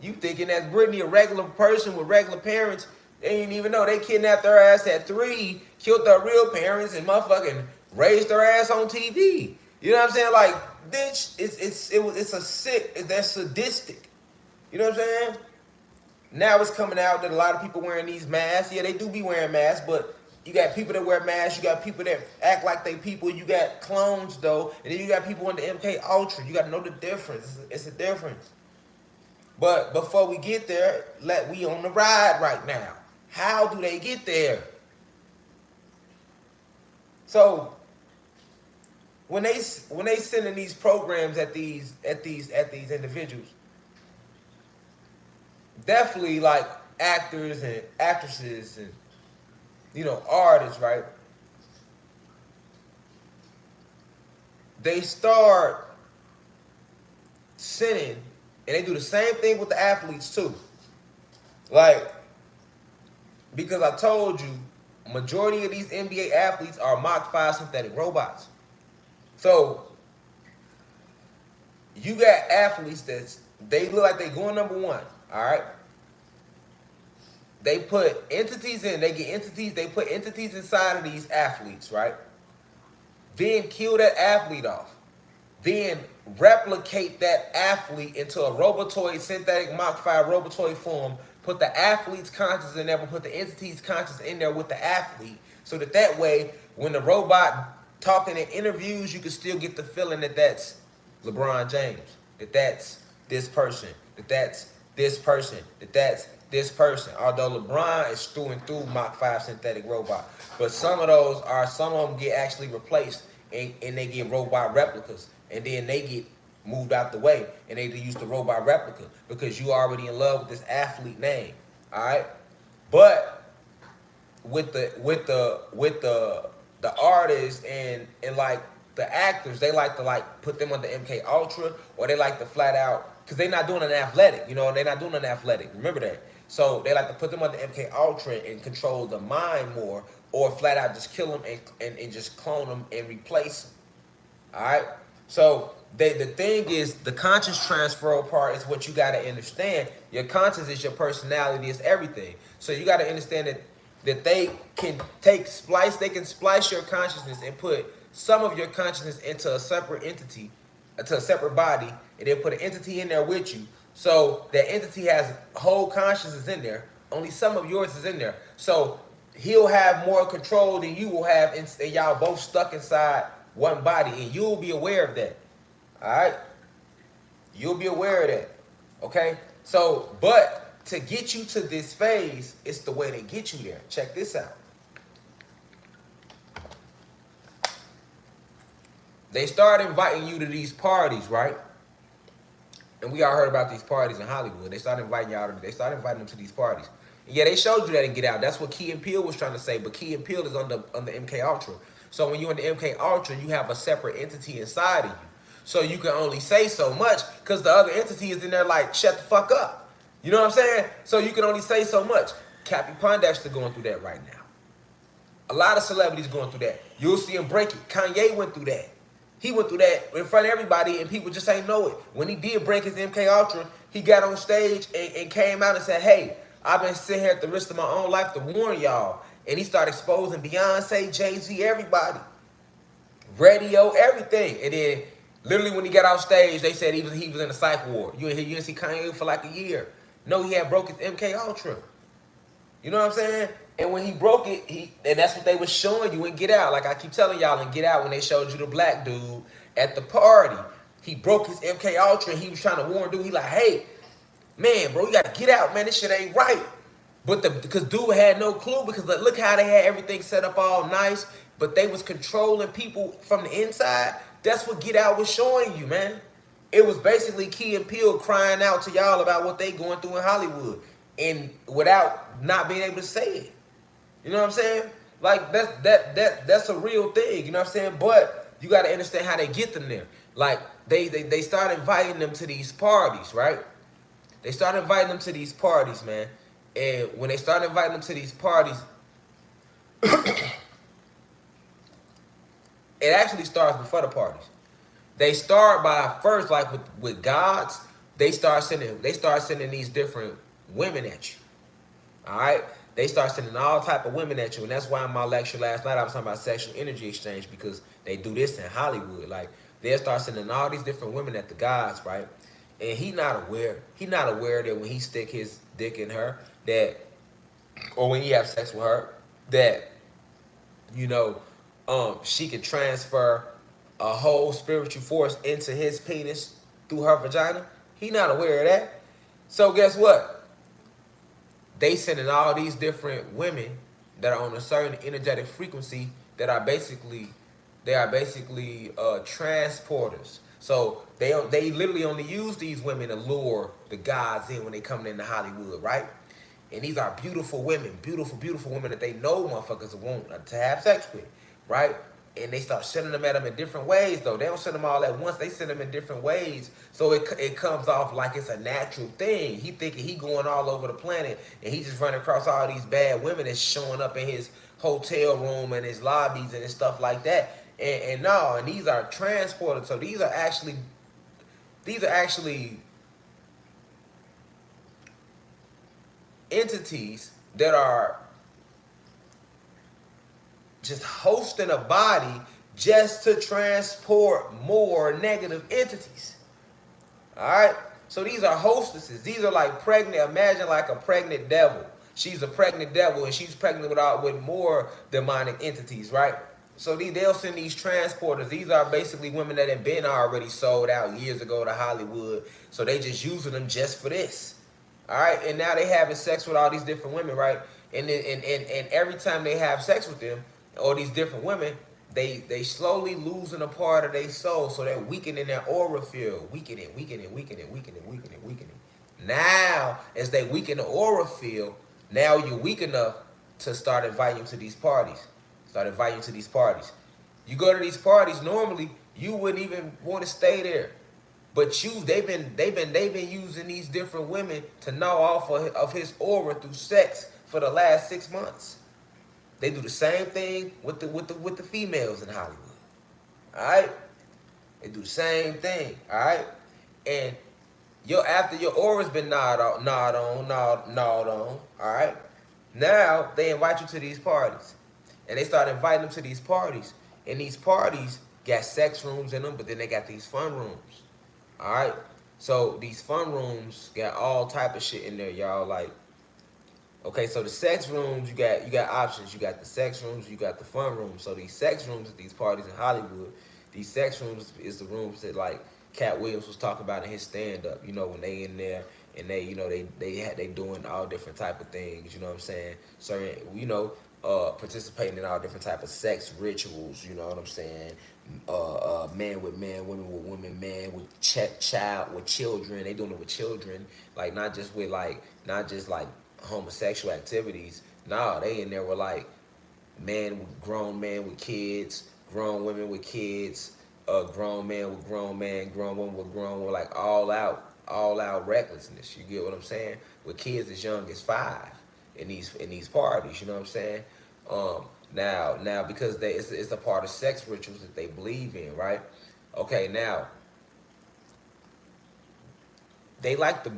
You thinking that Britney a regular person with regular parents. They didn't even know they kidnapped their ass at 3, killed their real parents, and motherfucking raised their ass on TV. You know what I'm saying? Like, bitch, that's sadistic. You know what I'm saying? Now it's coming out that a lot of people wearing these masks. Yeah, they do be wearing masks, but you got people that wear masks. You got people that act like they people. You got clones, though. And then you got people in the MK Ultra. You got to know the difference. It's a difference. But before we get there, we on the ride right now. How do they get there? So when they sending these programs at these individuals, definitely like actors and actresses and artists, right? They start sending, and they do the same thing with the athletes too. Like, because I told you, majority of these NBA athletes are Mach 5 synthetic robots. So you got athletes they look like they going number 1. All right. They put entities in. They put entities inside of these athletes, right? Then kill that athlete off. Then replicate that athlete into a robotoid, synthetic Mach 5 robotoid form. Put the athlete's conscious in there, but put the entity's conscious in there with the athlete, so that way, when the robot talking in interviews, you can still get the feeling that that's LeBron James, that that's this person, that that's this person, that that's this person. Although LeBron is through and through Mach 5 synthetic robot. But some of them get actually replaced and they get robot replicas. And then they get moved out the way and they use the robot replica because you already in love with this athlete name. Alright? But with the artists and like the actors, they like to put them on the MK Ultra, or they like to flat out, because they're not doing an athletic, they're not doing an athletic. Remember that. So they like to put them on the MK Ultra and control the mind more, or flat out just kill them and just clone them and replace them. All right. So the thing is, the conscious transfer part is what you got to understand. Your conscious is your personality, is everything. So you got to understand that they can splice your consciousness and put some of your consciousness into a separate entity, into a separate body, and then put an entity in there with you. So that entity has whole consciousness in there. Only some of yours is in there. So he'll have more control than you will have, and y'all both stuck inside one body, and you'll be aware of that. All right? You'll be aware of that. Okay? So, but to get you to this phase, it's the way they get you there. Check this out. They start inviting you to these parties, right? And we all heard about these parties in Hollywood. They started inviting them to these parties. And yeah, they showed you that in Get Out. That's what Key and Peele was trying to say. But Key and Peele is on the MK Ultra. So when you're in the MK Ultra, you have a separate entity inside of you. So you can only say so much because the other entity is in there like, shut the fuck up. You know what I'm saying? So you can only say so much. Cappy Pondexter going through that right now. A lot of celebrities going through that. You'll see him break it. Kanye went through that. He went through that in front of everybody, and people just ain't know it. When he did break his MK Ultra, he got on stage and came out and said, hey, I've been sitting here the rest of my own life to warn y'all. And he started exposing Beyonce, Jay-Z, everybody. Radio, everything. And then literally when he got off stage, they said he was in a psych ward. You didn't see Kanye for like a year. No, he had broke his MK Ultra. You know what I'm saying? And when he broke it, and that's what they was showing you in Get Out. Like I keep telling y'all in Get Out, when they showed you the black dude at the party, he broke his MK Ultra and he was trying to warn dude. He like, hey, man, bro, you got to get out, man. This shit ain't right. But because dude had no clue, because look how they had everything set up all nice, but they was controlling people from the inside. That's what Get Out was showing you, man. It was basically Key and Peele crying out to y'all about what they going through in Hollywood, and without not being able to say it. You know what I'm saying? Like that's a real thing. You know what I'm saying? But you got to understand how they get them there. Like they start inviting them to these parties, right? They start inviting them to these parties, man. And when they start inviting them to these parties, it actually starts before the parties. They start by first, like with gods, they start sending these different women at you. All right, they start sending all type of women at you, and that's why in my lecture last night I was talking about sexual energy exchange, because they do this in Hollywood. Like they'll start sending all these different women at the guys, right? And he not aware. He not aware that when he stick his dick in her, that or when he have sex with her, that you know, she could transfer a whole spiritual force into his penis through her vagina. He not aware of that. So guess what? They sending all these different women that are on a certain energetic frequency that are basically transporters. So they literally only use these women to lure the gods in when they come into Hollywood, right? And these are beautiful women, beautiful women that they know motherfuckers want to have sex with, right? And they start sending them at them in different ways, though. They don't send them all at once. They send them in different ways. So it comes off like it's a natural thing. He thinking he going all over the planet, and he just running across all these bad women that's showing up in his hotel room and his lobbies and his stuff like that. And no, and these are transported. So these are actually entities that are just hosting a body just to transport more negative entities. All right. So these are hostesses. These are like pregnant. Imagine like a pregnant devil. She's a pregnant devil, and she's pregnant with more demonic entities, right? So they'll send these transporters. These are basically women that have been already sold out years ago to Hollywood. So they just using them just for this. All right, and now they having sex with all these different women, right? And every time they have sex with them, or these different women, they slowly losing a part of their soul, so they're weakening their aura field, weakening. Now, as they weaken the aura field, now you're weak enough to start inviting you to these parties. Start inviting you to these parties. You go to these parties, normally you wouldn't even want to stay there. But they've been using these different women to gnaw off of his aura through sex for the last 6 months. They do the same thing with the females in Hollywood. All right, they do the same thing. All right, and after your aura's been gnawed on. All right, now they invite you to these parties, and they start inviting them to these parties, and these parties got sex rooms in them, but then they got these fun rooms. All right. So these fun rooms got all type of shit in there, y'all. Like, okay, so the sex rooms, you got options. You got the sex rooms, you got the fun rooms. So these sex rooms at these parties in Hollywood, these sex rooms is the rooms that like Cat Williams was talking about in his stand up. You know, when they in there and they doing all different type of things. You know what I'm saying? Certain participating in all different type of sex rituals. You know what I'm saying? Man with man, women with women, man with child with children. They doing it with children, like not just like homosexual activities. Nah, they in there with like grown men with kids, grown women with kids, grown man with grown man, grown woman with grown woman, like all out recklessness. You get what I'm saying? With kids as young as 5 in these parties. You know what I'm saying? Now because it's a part of sex rituals that they believe in, right? Okay, now they like to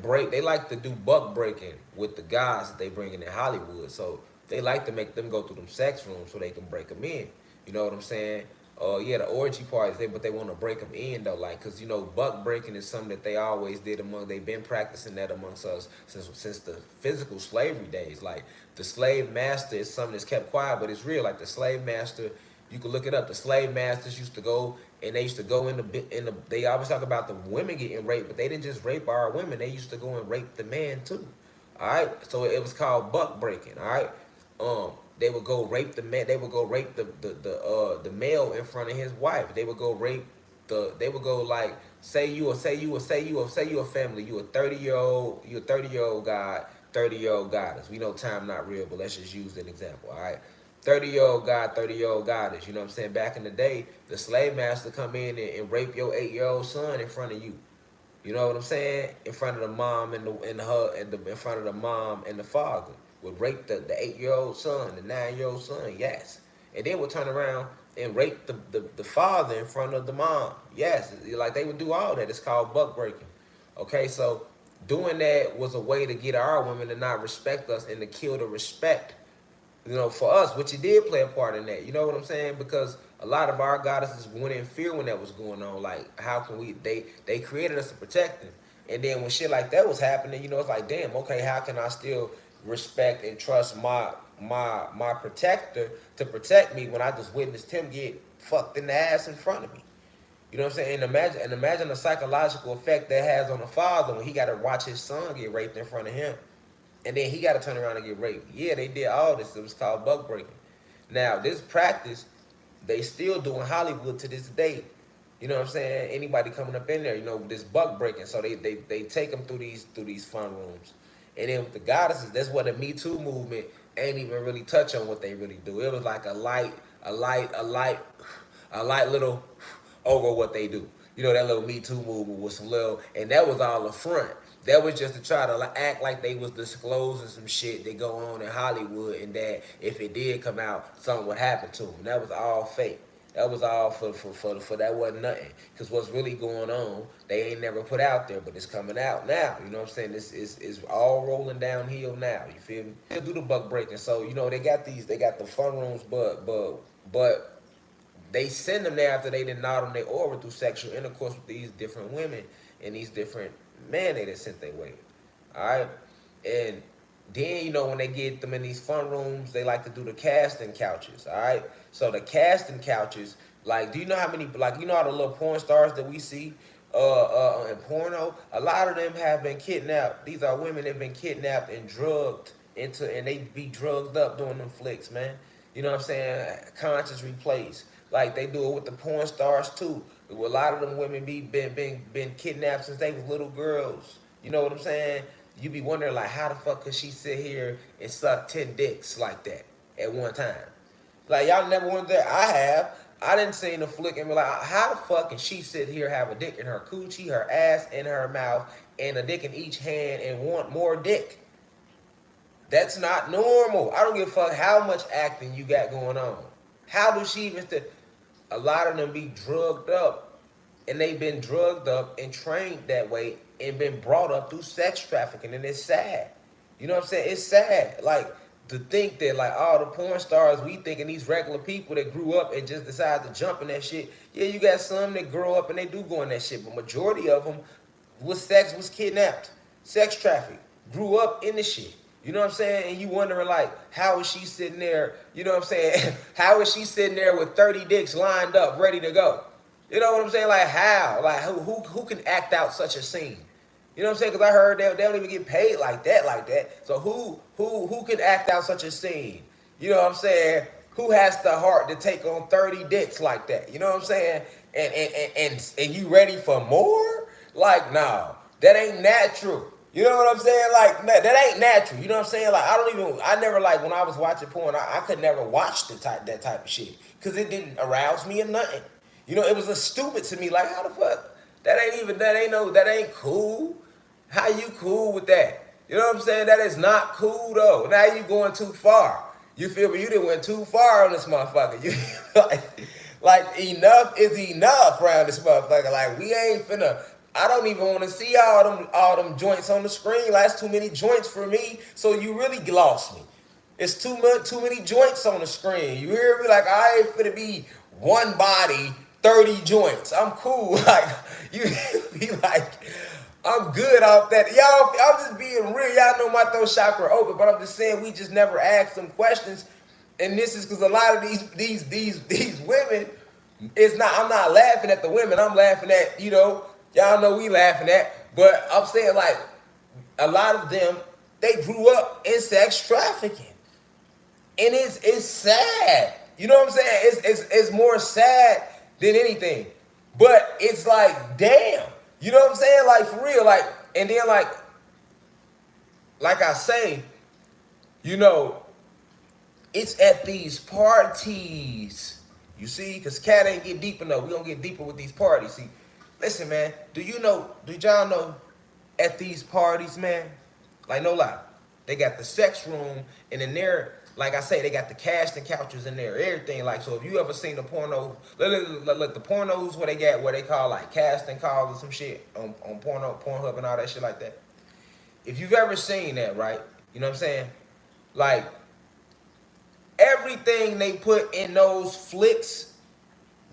do buck breaking with the guys that they bring in Hollywood. So they like to make them go through them sex rooms so they can break them in. You know what I'm saying? Yeah, the orgy parties, but they want to break them in though, like, cause buck breaking is something that they always did they've been practicing that amongst us since the physical slavery days. Like the slave master is something that's kept quiet, but it's real. Like the slave master, you can look it up. The slave masters used to go and they used to go they always talk about the women getting raped, but they didn't just rape our women. They used to go and rape the man too. All right, so it was called buck breaking. All right, they would go rape the man. They would go rape the male in front of his wife. They would go rape the. They would go like say you a family. You a 30-year-old guy, 30-year-old goddess. We know time not real, but let's just use an example. All right. 30-year-old guy, 30-year-old goddess. You know what I'm saying? Back in the day, the slave master come in and rape your 8-year-old son in front of you. You know what I'm saying? In front of the mom in front of the mom and the father would rape the 8-year-old son, the 9-year-old son, yes. And then would turn around and rape the father in front of the mom. Yes. Like they would do all that. It's called buck breaking. Okay, so doing that was a way to get our women to not respect us and to kill the respect, for us, which it did play a part in that. You know what I'm saying? Because a lot of our goddesses went in fear when that was going on. Like, how can we? They created us to protect them, and then when shit like that was happening, it's like, damn, okay, how can I still respect and trust my protector to protect me when I just witnessed him get fucked in the ass in front of me? You know what I'm saying? And imagine the psychological effect that has on a father when he got to watch his son get raped in front of him, and then he got to turn around and get raped. Yeah, they did all this. It was called buck breaking. Now, this practice, they still do in Hollywood to this day. You know what I'm saying? Anybody coming up in there, this buck breaking. So they take them through these fun rooms. And then with the goddesses, that's what the Me Too movement ain't even really touch on what they really do. It was like a light little over what they do. That little Me Too movement was some little, and that was all a front. That was just to try to act like they was disclosing some shit that go on in Hollywood, and that if it did come out, something would happen to them. That was all fake. That was all for that wasn't nothing. Because what's really going on, they ain't never put out there, but it's coming out now. You know what I'm saying? This is all rolling downhill now. You feel me? They'll do the buck breaking. So, they got the fun rooms, but they send them there after they did nod on their aura through sexual intercourse with these different women and these different men they done sent their way. Alright? And then, when they get them in these fun rooms, they like to do the casting couches. Alright? So the casting couches, like, do you know how many, like, all the little porn stars that we see in porno? A lot of them have been kidnapped. These are women that have been kidnapped and drugged and they be drugged up doing them flicks, man. You know what I'm saying? Conscious replaced. Like they do it with the porn stars too. A lot of them women been kidnapped since they was little girls. You know what I'm saying? You be wondering like, how the fuck could she sit here and suck 10 dicks like that at one time? Like y'all never wondered that? I have. I didn't see the flick and be like, how the fuck can she sit here, have a dick in her coochie, her ass, and her mouth, and a dick in each hand and want more dick? That's not normal. I don't give a fuck how much acting you got going on. How does she even a lot of them be drugged up, and they've been drugged up and trained that way and been brought up through sex trafficking, and it's sad. You know what I'm saying? It's sad. Like, to think that, like, all the porn stars, we thinking these regular people that grew up and just decided to jump in that shit. Yeah, you got some that grow up and they do go in that shit, but majority of them was kidnapped, sex trafficked, grew up in the shit. You know what I'm saying? And you wondering, like, how is she sitting there, you know what I'm saying? How is she sitting there with 30 dicks lined up, ready to go? You know what I'm saying? Like, how? Like, who can act out such a scene? You know what I'm saying? Because I heard they don't even get paid like that. So who can act out such a scene? You know what I'm saying? Who has the heart to take on 30 dicks like that? You know what I'm saying? And you ready for more? Like, no, that ain't natural. You know what I'm saying? Like, that ain't natural. You know what I'm saying? Like, I never, like, when I was watching porn, I could never watch that type of shit. Because it didn't arouse me or nothing. It was a stupid to me. Like, how the fuck? That ain't cool. How you cool with that? You know what I'm saying? That is not cool, though. Now you going too far. You feel me? You done went too far on this motherfucker. You like enough is enough around this motherfucker. Like, we ain't finna. I don't even want to see all them joints on the screen. Like, that's too many joints for me. So you really lost me. It's too many joints on the screen. You hear me? Like, I ain't finna be one body, 30 joints. I'm cool. Like, you be like, I'm good off that. Y'all, I'm just being real. Y'all know my throat chakra open, but I'm just saying we just never asked them questions. And this is because a lot of these women, I'm not laughing at the women. I'm laughing at, y'all know we laughing at. But I'm saying, like, a lot of them They grew up in sex trafficking, and it's sad. You know what I'm saying? It's more sad than anything. But it's like, damn. You know what I'm saying? Like for real. Like, and then like I say, you know, it's at these parties. You see, because cat ain't get deep enough. We gonna get deeper with these parties. See, listen, man. Do y'all know at these parties, man? Like no lie, they got the sex room, and in there, like I say, they got the casting couches in there, everything. Like so, if you ever seen the porno, look the pornos where they got what they call like casting calls or some shit on Pornhub and all that shit like that. If you've ever seen that, right? You know what I'm saying? Like everything they put in those flicks,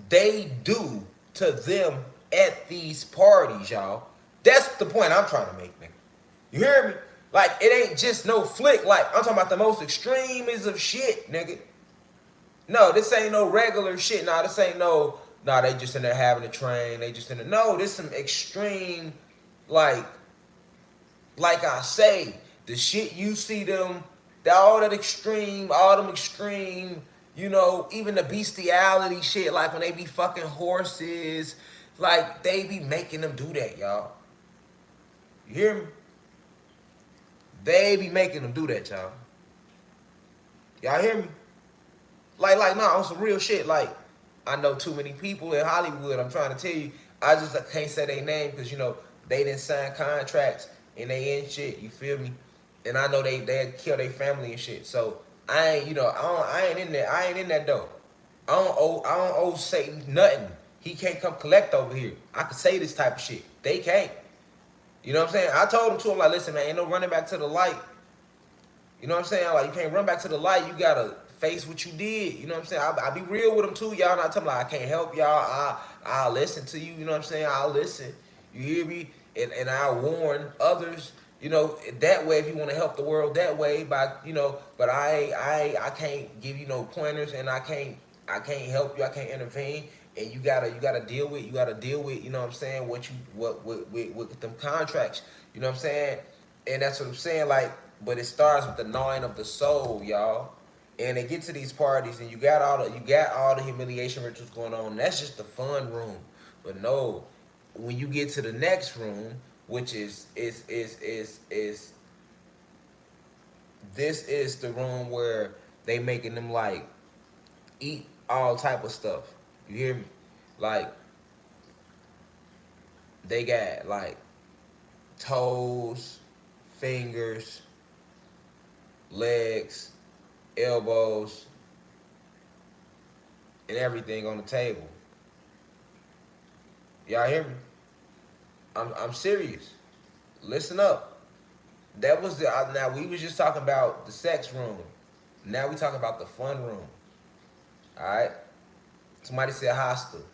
they do to them at these parties, y'all. That's the point I'm trying to make, nigga. You hear me? Like, it ain't just no flick. Like, I'm talking about the most extremist of shit, nigga. No, this ain't no regular shit. Nah, this ain't no, nah, they just in there having a train. They just in there. No, this some extreme, like, like I say, the shit you see them, all them extreme, you know, even the bestiality shit, like when they be fucking horses, like they be making them do that, y'all. You hear me? They be making them do that, y'all. Y'all hear me? Nah, on some real shit. Like, I know too many people in Hollywood. I'm trying to tell you, I just can't say their name because you know they didn't sign contracts and they in shit. You feel me? And I know they kill their family and shit. So I ain't I ain't in there. I ain't in that though. I don't owe Satan nothing. He can't come collect over here. I can say this type of shit. They can't. You know what I'm saying? I told him to him like, listen, man, ain't no running back to the light. You know what I'm saying? Like, you can't run back to the light. You gotta face what you did. You know what I'm saying? I be real with them too. Y'all not telling me like I can't help y'all. I'll listen to you. You know what I'm saying? I'll listen. You hear me? And I'll warn others. You know that way if you want to help the world that way. By but I can't give you no pointers, and I can't help you. I can't intervene. And you gotta deal with you know what I'm saying, what you what with them contracts, you know what I'm saying? And that's what I'm saying, like, but it starts with the gnawing of the soul, y'all. And they get to these parties and you got all the humiliation rituals going on. That's just the fun room. But no, when you get to the next room, which is this is the room where they making them like eat all type of stuff. You hear me? Like they got like toes, fingers, legs, elbows, and everything on the table. Y'all hear me? I'm serious. Listen up. That was the now we was just talking about the sex room. Now we talking about the fun room. All right. Somebody said hostile.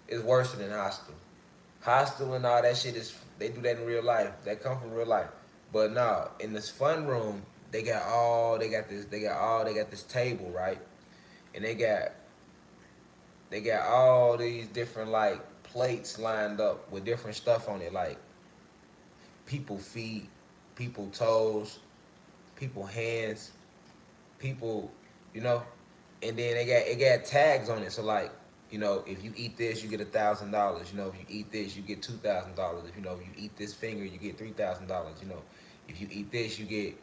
It's worse than hostile. Hostile and all that shit is they do that in real life. That come from real life. But no, in this fun room, they got this table, right? And they got all these different like plates lined up with different stuff on it, like people feet, people toes, people hands, people, you know, and then it got tags on it. So like, if you eat this, you get $1,000. If you eat this, you get $2,000. If if you eat this finger, you get $3,000. If you eat this, you get,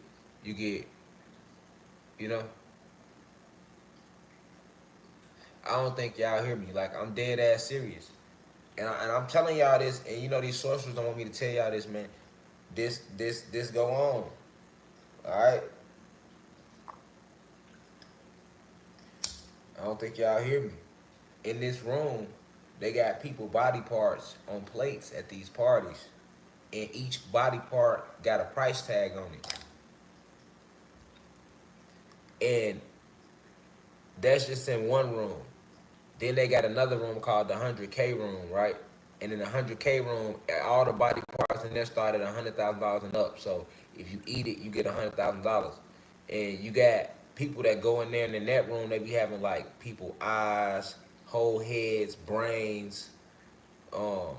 you know. I don't think y'all hear me. Like I'm dead ass serious, and I'm telling y'all this, and these sorcerers don't want me to tell y'all this, man. This go on. All right. I don't think y'all hear me. In this room, they got people body parts on plates at these parties, and each body part got a price tag on it. And that's just in one room. Then they got another room called the 100K room, right? And in the 100K room, all the body parts in there start at $100,000 and up. So if you eat it, you get $100,000. And you got people that go in there, and in that room, they be having like people eyes, whole heads, brains, um,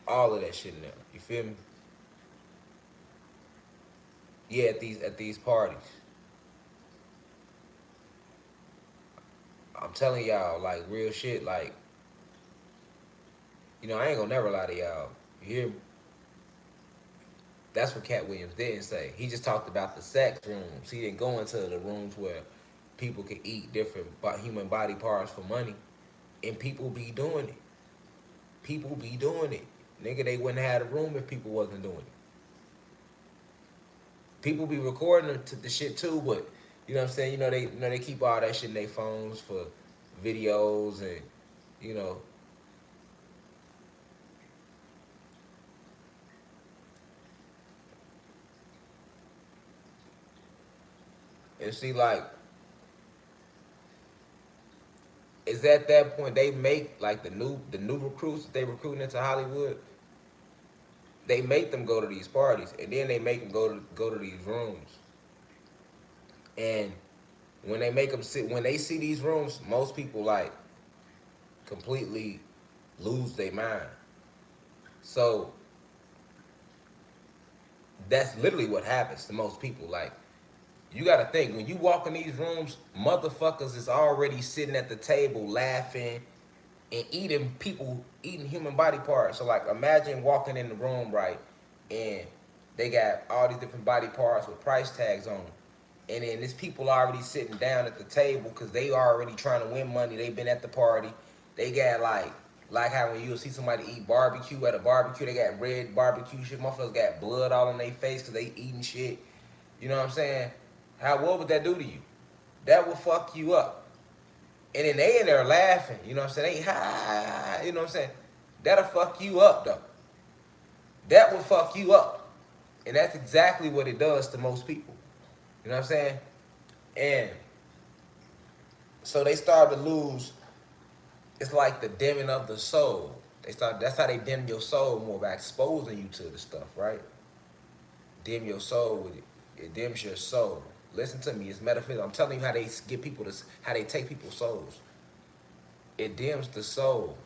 all of that shit in there. You feel me? Yeah, at these parties. I'm telling y'all, like real shit. Like, I ain't gonna never lie to y'all. You hear me? That's what Cat Williams didn't say. He just talked about the sex rooms. He didn't go into the rooms where people could eat different human body parts for money, and people be doing it. People be doing it. Nigga, they wouldn't have had a room if people wasn't doing it. People be recording the shit too, but you know what I'm saying. They keep all that shit in their phones for videos and you know and see like is at that point they make like the new recruits that they recruiting into Hollywood. They make them go to these parties and then they make them go to these rooms. And when they make them sit, when they see these rooms, most people like completely lose their mind. So that's literally what happens to most people. Like you gotta think when you walk in these rooms, motherfuckers is already sitting at the table laughing and eating human body parts. So like imagine walking in the room, right, and they got all these different body parts with price tags on them. And then there's people already sitting down at the table because they already trying to win money. They've been at the party. They got like how when you'll see somebody eat barbecue at a barbecue, they got red barbecue shit. Motherfuckers got blood all on their face because they eating shit. You know what I'm saying? What would that do to you? That will fuck you up. And then they in there laughing. You know what I'm saying? They high. You know what I'm saying? That'll fuck you up though. That will fuck you up. And that's exactly what it does to most people. You know what I'm saying? And so they start to lose. It's like the dimming of the soul. That's how they dim your soul more by exposing you to the stuff, right? Dim your soul with it. It dims your soul. Listen to me, it's metaphysical. I'm telling you how they get people to how they take people's souls. It dims the soul.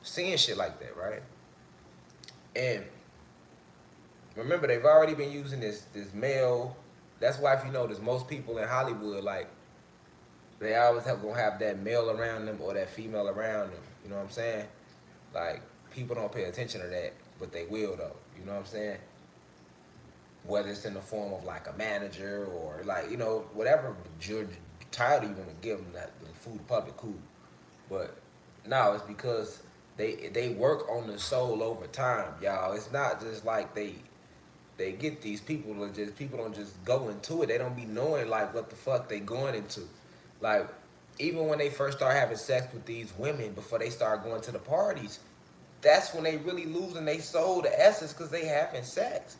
Seeing shit like that, right? And remember, they've already been using this male. That's why if you notice, most people in Hollywood, like, they always gonna have that male around them or that female around them. You know what I'm saying? Like, people don't pay attention to that, but they will though. You know what I'm saying? Whether it's in the form of like a manager or like whatever title you want to give them, that the food public cool. But no, it's because they work on the soul over time, y'all. It's not just like they get these people to just people don't just go into it. They don't be knowing like what the fuck they going into. Like even when they first start having sex with these women before they start going to the parties, that's when they really losing their soul, the essence, because they having sex.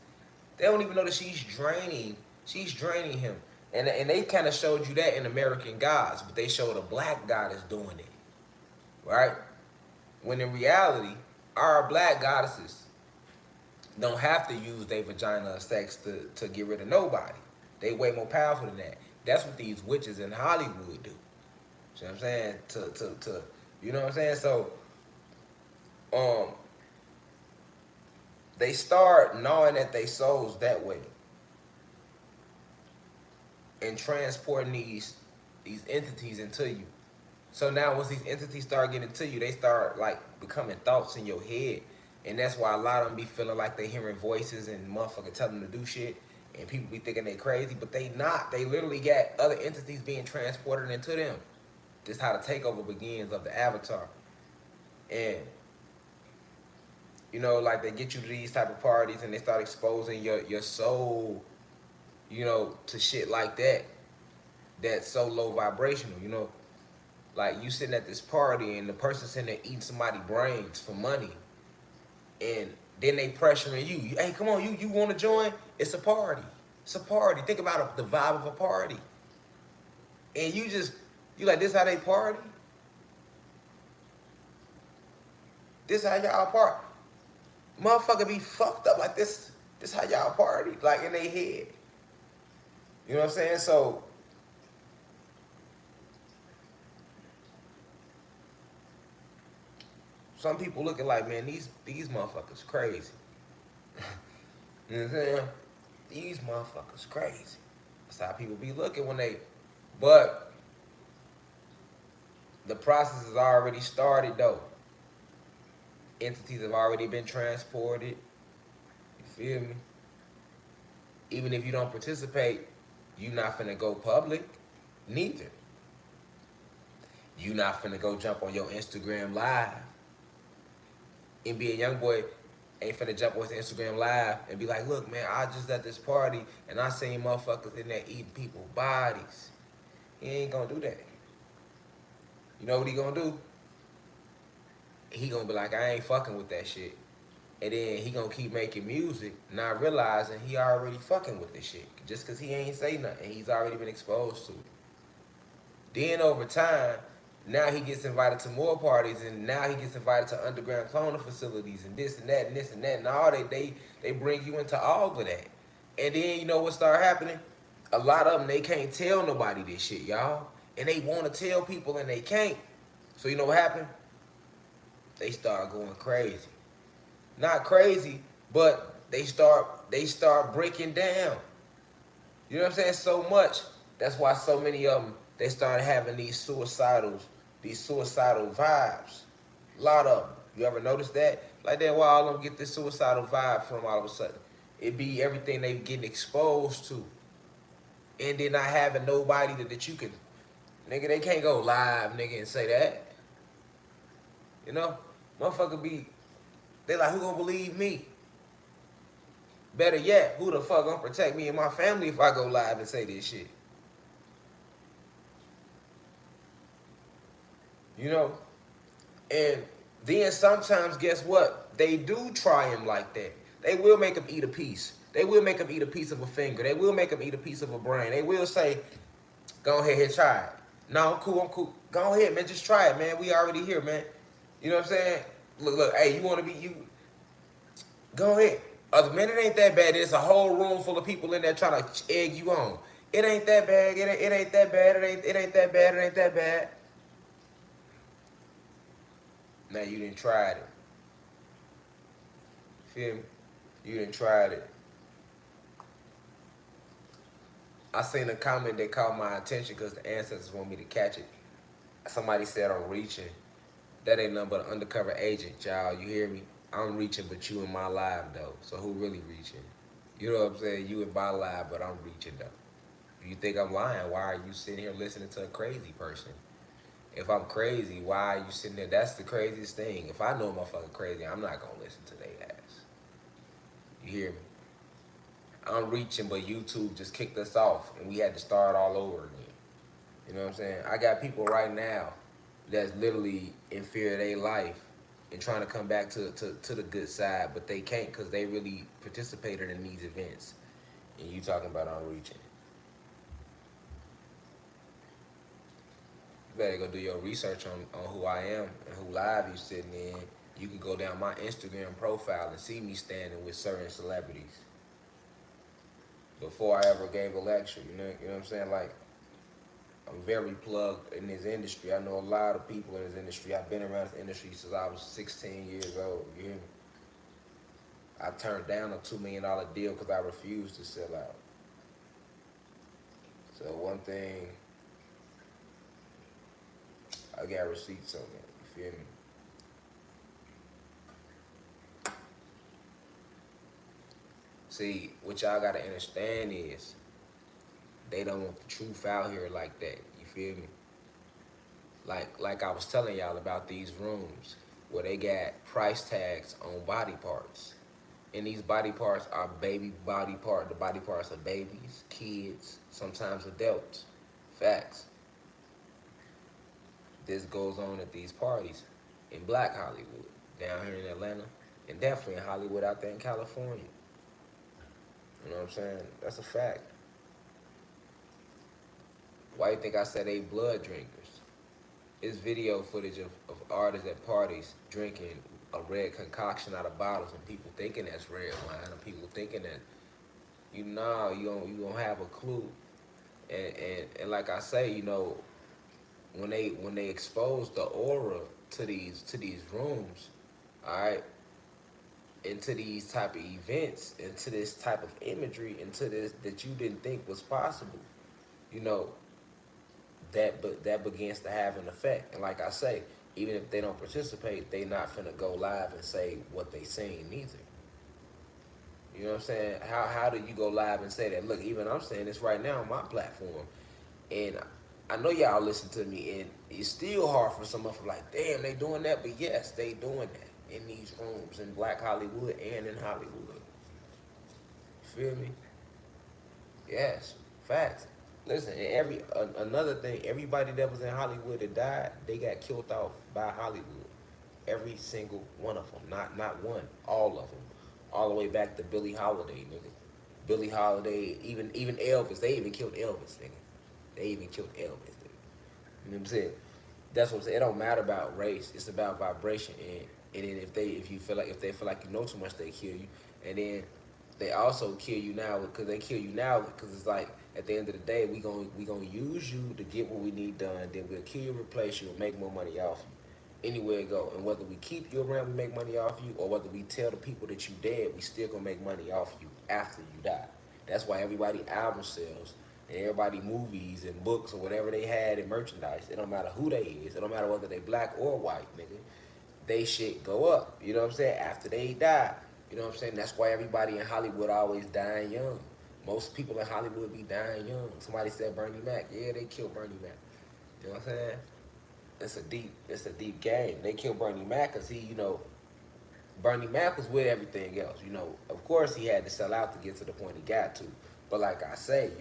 They don't even know that she's draining him. And they kind of showed you that in American Gods, but they showed a black goddess doing it, right? When in reality, our black goddesses don't have to use their vagina or sex to get rid of nobody. They way more powerful than that. That's what these witches in Hollywood do. See what I'm saying? To you know what I'm saying? So um they start gnawing at their souls that way and transporting these entities into you. So now once these entities start getting to you, they start like becoming thoughts in your head. And that's why a lot of them be feeling like they hearing voices and motherfucker tell them to do shit. And people be thinking they crazy, but they not. They literally got other entities being transported into them. This is how the takeover begins of the avatar. And like they get you to these type of parties and they start exposing your soul, to shit like that. That's so low vibrational. Like you sitting at this party and the person sitting there eating somebody's brains for money, and then they pressuring you. Hey, come on, you want to join? It's a party. It's a party. Think about the vibe of a party, and you like this how they party. This how y'all party. Motherfucker be fucked up like this. This how y'all party, like in their head. You know what I'm saying? So some people looking like, man, these motherfuckers crazy. You know what I'm saying? These motherfuckers crazy. That's how people be looking when they. But the process has already started though. Entities have already been transported. You feel me? Even if you don't participate, you not finna go public. Neither. You not finna go jump on your Instagram live and be a young boy ain't finna jump on his Instagram live and be like, look, man, I just at this party and I seen motherfuckers in there eating people's bodies. He ain't gonna do that. You know what he gonna do? He gonna be like, I ain't fucking with that shit. And then he gonna keep making music, not realizing he already fucking with this shit. Just cause he ain't say nothing, he's already been exposed to it. Then over time, now he gets invited to more parties, and now he gets invited to underground cloning facilities, and this and that, and this and that, and all they bring you into all of that. And then you know what start happening? A lot of them they can't tell nobody this shit, y'all, and they want to tell people and they can't. So you know what happened? They start going crazy. Not crazy, but they start breaking down. You know what I'm saying? So much. That's why so many of them they started having these suicidal vibes. A lot of them. You ever notice that? Like that, why all of them get this suicidal vibe from all of a sudden? It be everything they getting exposed to, and then not having nobody that you can, nigga. They can't go live, nigga, and say that. You know, motherfucker be. They like, who gonna believe me? Better yet, who the fuck gonna protect me and my family if I go live and say this shit? You know? And then sometimes, guess what? They do try him like that. They will make him eat a piece. They will make him eat a piece of a finger. They will make him eat a piece of a brain. They will say, go ahead, here, try it. No, I'm cool, I'm cool. Go ahead, man, just try it, man. We already here, man. You know what I'm saying? Look, hey, you want to be, you, go ahead. The minute it ain't that bad. There's a whole room full of people in there trying to egg you on. It ain't that bad. It ain't that bad. It ain't that bad. It ain't that bad. Now you didn't try it. Feel me? You didn't try it. I seen a comment that caught my attention because the ancestors want me to catch it. Somebody said I'm reaching. That ain't nothing but an undercover agent, y'all. You hear me? I'm reaching, but you in my live though. So who really reaching? You know what I'm saying? You in my live, but I'm reaching though. If you think I'm lying, why are you sitting here listening to a crazy person? If I'm crazy, why are you sitting there? That's the craziest thing. If I know I'm motherfucking crazy, I'm not gonna listen to their ass. You hear me? I'm reaching, but YouTube just kicked us off, and we had to start all over again. You know what I'm saying? I got people right now that's literally in fear of their life and trying to come back to the good side, but they can't because they really participated in these events. And you talking about I'm reaching. You better go do your research on who I am and who live you sitting in. You can go down my Instagram profile and see me standing with certain celebrities before I ever gave a lecture. You know what I'm saying? Like, I'm very plugged in this industry. I know a lot of people in this industry. I've been around this industry since I was 16 years old. You hear me? I turned down a $2 million deal because I refused to sell out. So one thing, I got receipts on that. You feel me? See, what y'all gotta understand is they don't want the truth out here like that. You feel me? Like I was telling y'all about these rooms where they got price tags on body parts. And these body parts are baby body part. The body parts of babies, kids, sometimes adults. Facts. This goes on at these parties in Black Hollywood, down here in Atlanta, and definitely in Hollywood out there in California. You know what I'm saying? That's a fact. Why you think I said they blood drinkers? It's video footage of artists at parties drinking a red concoction out of bottles and people thinking that's red wine and people thinking that you don't have a clue. And like I say, you know, when they expose the aura to these rooms, all right, into these type of events, into this type of imagery, into this that you didn't think was possible, you know, but that begins to have an effect. And like I say, even if they don't participate, they not finna go live and say what they saying neither. You know what I'm saying? How do you go live and say that? Look, even I'm saying this right now on my platform, and I know y'all listen to me, and it's still hard for some of them. Like, damn, they doing that, but yes, they doing that in these rooms in Black Hollywood and in Hollywood. Feel me? Yes, facts. Listen, another thing, everybody that was in Hollywood that died, they got killed off by Hollywood. Every single one of them, not one, all of them, all the way back to Billie Holiday, nigga. Billie Holiday, even Elvis, they even killed Elvis, nigga. They even killed Elvis, nigga. You know what I'm saying? That's what I'm saying. It don't matter about race. It's about vibration. And then if they feel like you know too much, they kill you. And then they also kill you now because they kill you now because it's like at the end of the day we gonna use you to get what we need done. Then we'll kill you, replace you, and make more money off you. Anywhere it go. And whether we keep you around, we make money off you, or whether we tell the people that you dead, we still gonna make money off you after you die. That's why everybody album sales and everybody movies and books or whatever they had in merchandise. It don't matter who they is. It don't matter whether they black or white, nigga. They shit go up. You know what I'm saying? After they die. You know what I'm saying? That's why everybody in Hollywood always dying young. Most people in Hollywood be dying young. Somebody said Bernie Mac. Yeah, they killed Bernie Mac. You know what I'm saying? It's a deep game. They killed Bernie Mac because Bernie Mac was with everything else. Of course he had to sell out to get to the point he got to. But like I say,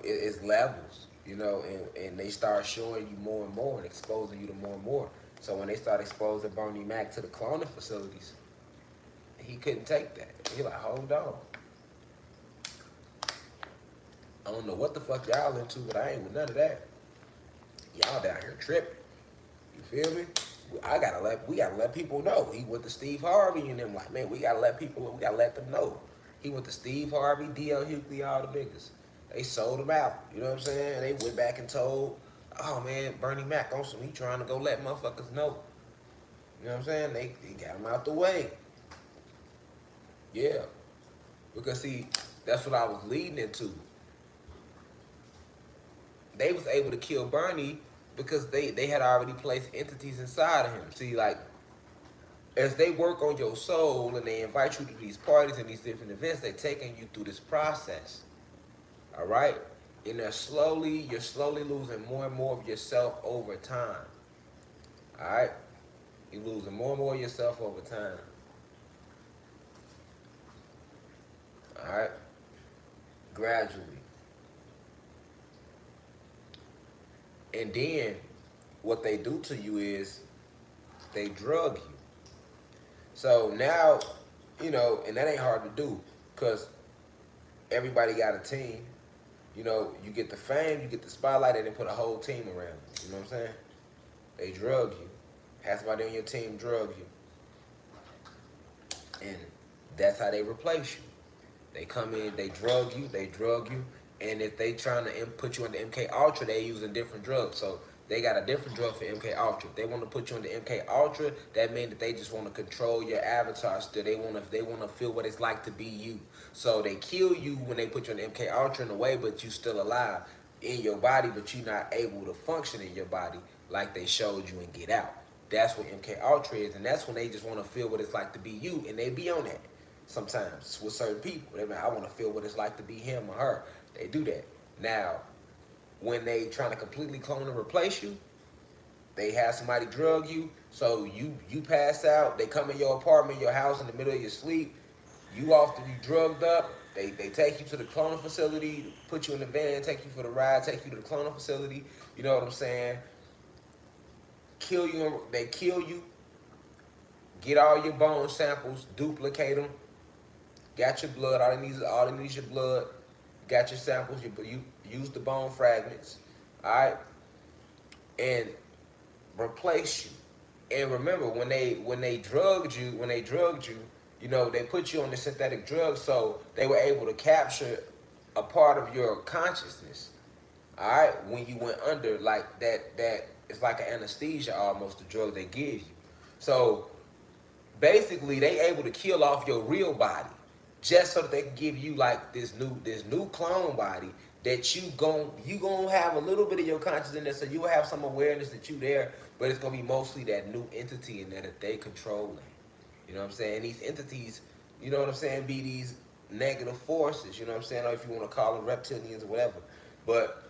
it's levels, and they start showing you more and more and exposing you to more and more. So when they start exposing Bernie Mac to the cloning facilities, he couldn't take that. He like, hold on. I don't know what the fuck y'all into, but I ain't with none of that. Y'all down here tripping. You feel me? We gotta let people know. He went to Steve Harvey and them like, man, we gotta let them know. He went to Steve Harvey, D.L. Hughley, all the niggas. They sold him out. You know what I'm saying? They went back and told, oh man, Bernie Mac on some, he trying to go let motherfuckers know. You know what I'm saying? They got him out the way. Yeah. Because see, that's what I was leading into. They was able to kill Bernie because they had already placed entities inside of him. See, like, as they work on your soul and they invite you to these parties and these different events, they're taking you through this process. All right? And you're slowly losing more and more of yourself over time. All right? You're losing more and more of yourself over time. All right? Gradually. And then what they do to you is they drug you. So now, and that ain't hard to do because everybody got a team. You get the fame, you get the spotlight, they didn't put a whole team around. You know what I'm saying? They drug you. Have somebody on your team drug you. And that's how they replace you. They come in, they drug you, and if they trying to put you on the MK Ultra, they using different drugs. So they got a different drug for MK Ultra. If they want to put you on the MK Ultra, that means that they just want to control your avatar still. They want to feel what it's like to be you. So they kill you when they put you on the MK Ultra in a way, but you still alive in your body, but you're not able to function in your body like they showed you in Get Out. That's what MK Ultra is, and that's when they just want to feel what it's like to be you, and they be on that. Sometimes with certain people, they like, I want to feel what it's like to be him or her. They do that. Now, when they trying to completely clone and replace you, they have somebody drug you, so you pass out. They come in your apartment, your house, in the middle of your sleep. You often you drugged up. They take you to the cloning facility, put you in the van, take you for the ride, take you to the cloning facility. You know what I'm saying? Kill you. They kill you. Get all your bone samples, duplicate them. Got your blood. All they need is your blood. Got your samples. You use the bone fragments. All right, and replace you. And remember, when they drugged you, they put you on the synthetic drug, so they were able to capture a part of your consciousness. All right, when you went under, like that it's like an anesthesia almost, the drug they give you. So basically they able to kill off your real body just so that they can give you like this new clone body that you gonna have a little bit of your conscience in there, so you will have some awareness that you there, but it's gonna be mostly that new entity in there that they controlling. You know what I'm saying? These entities, you know what I'm saying, be these negative forces, you know what I'm saying, or if you want to call them reptilians or whatever. But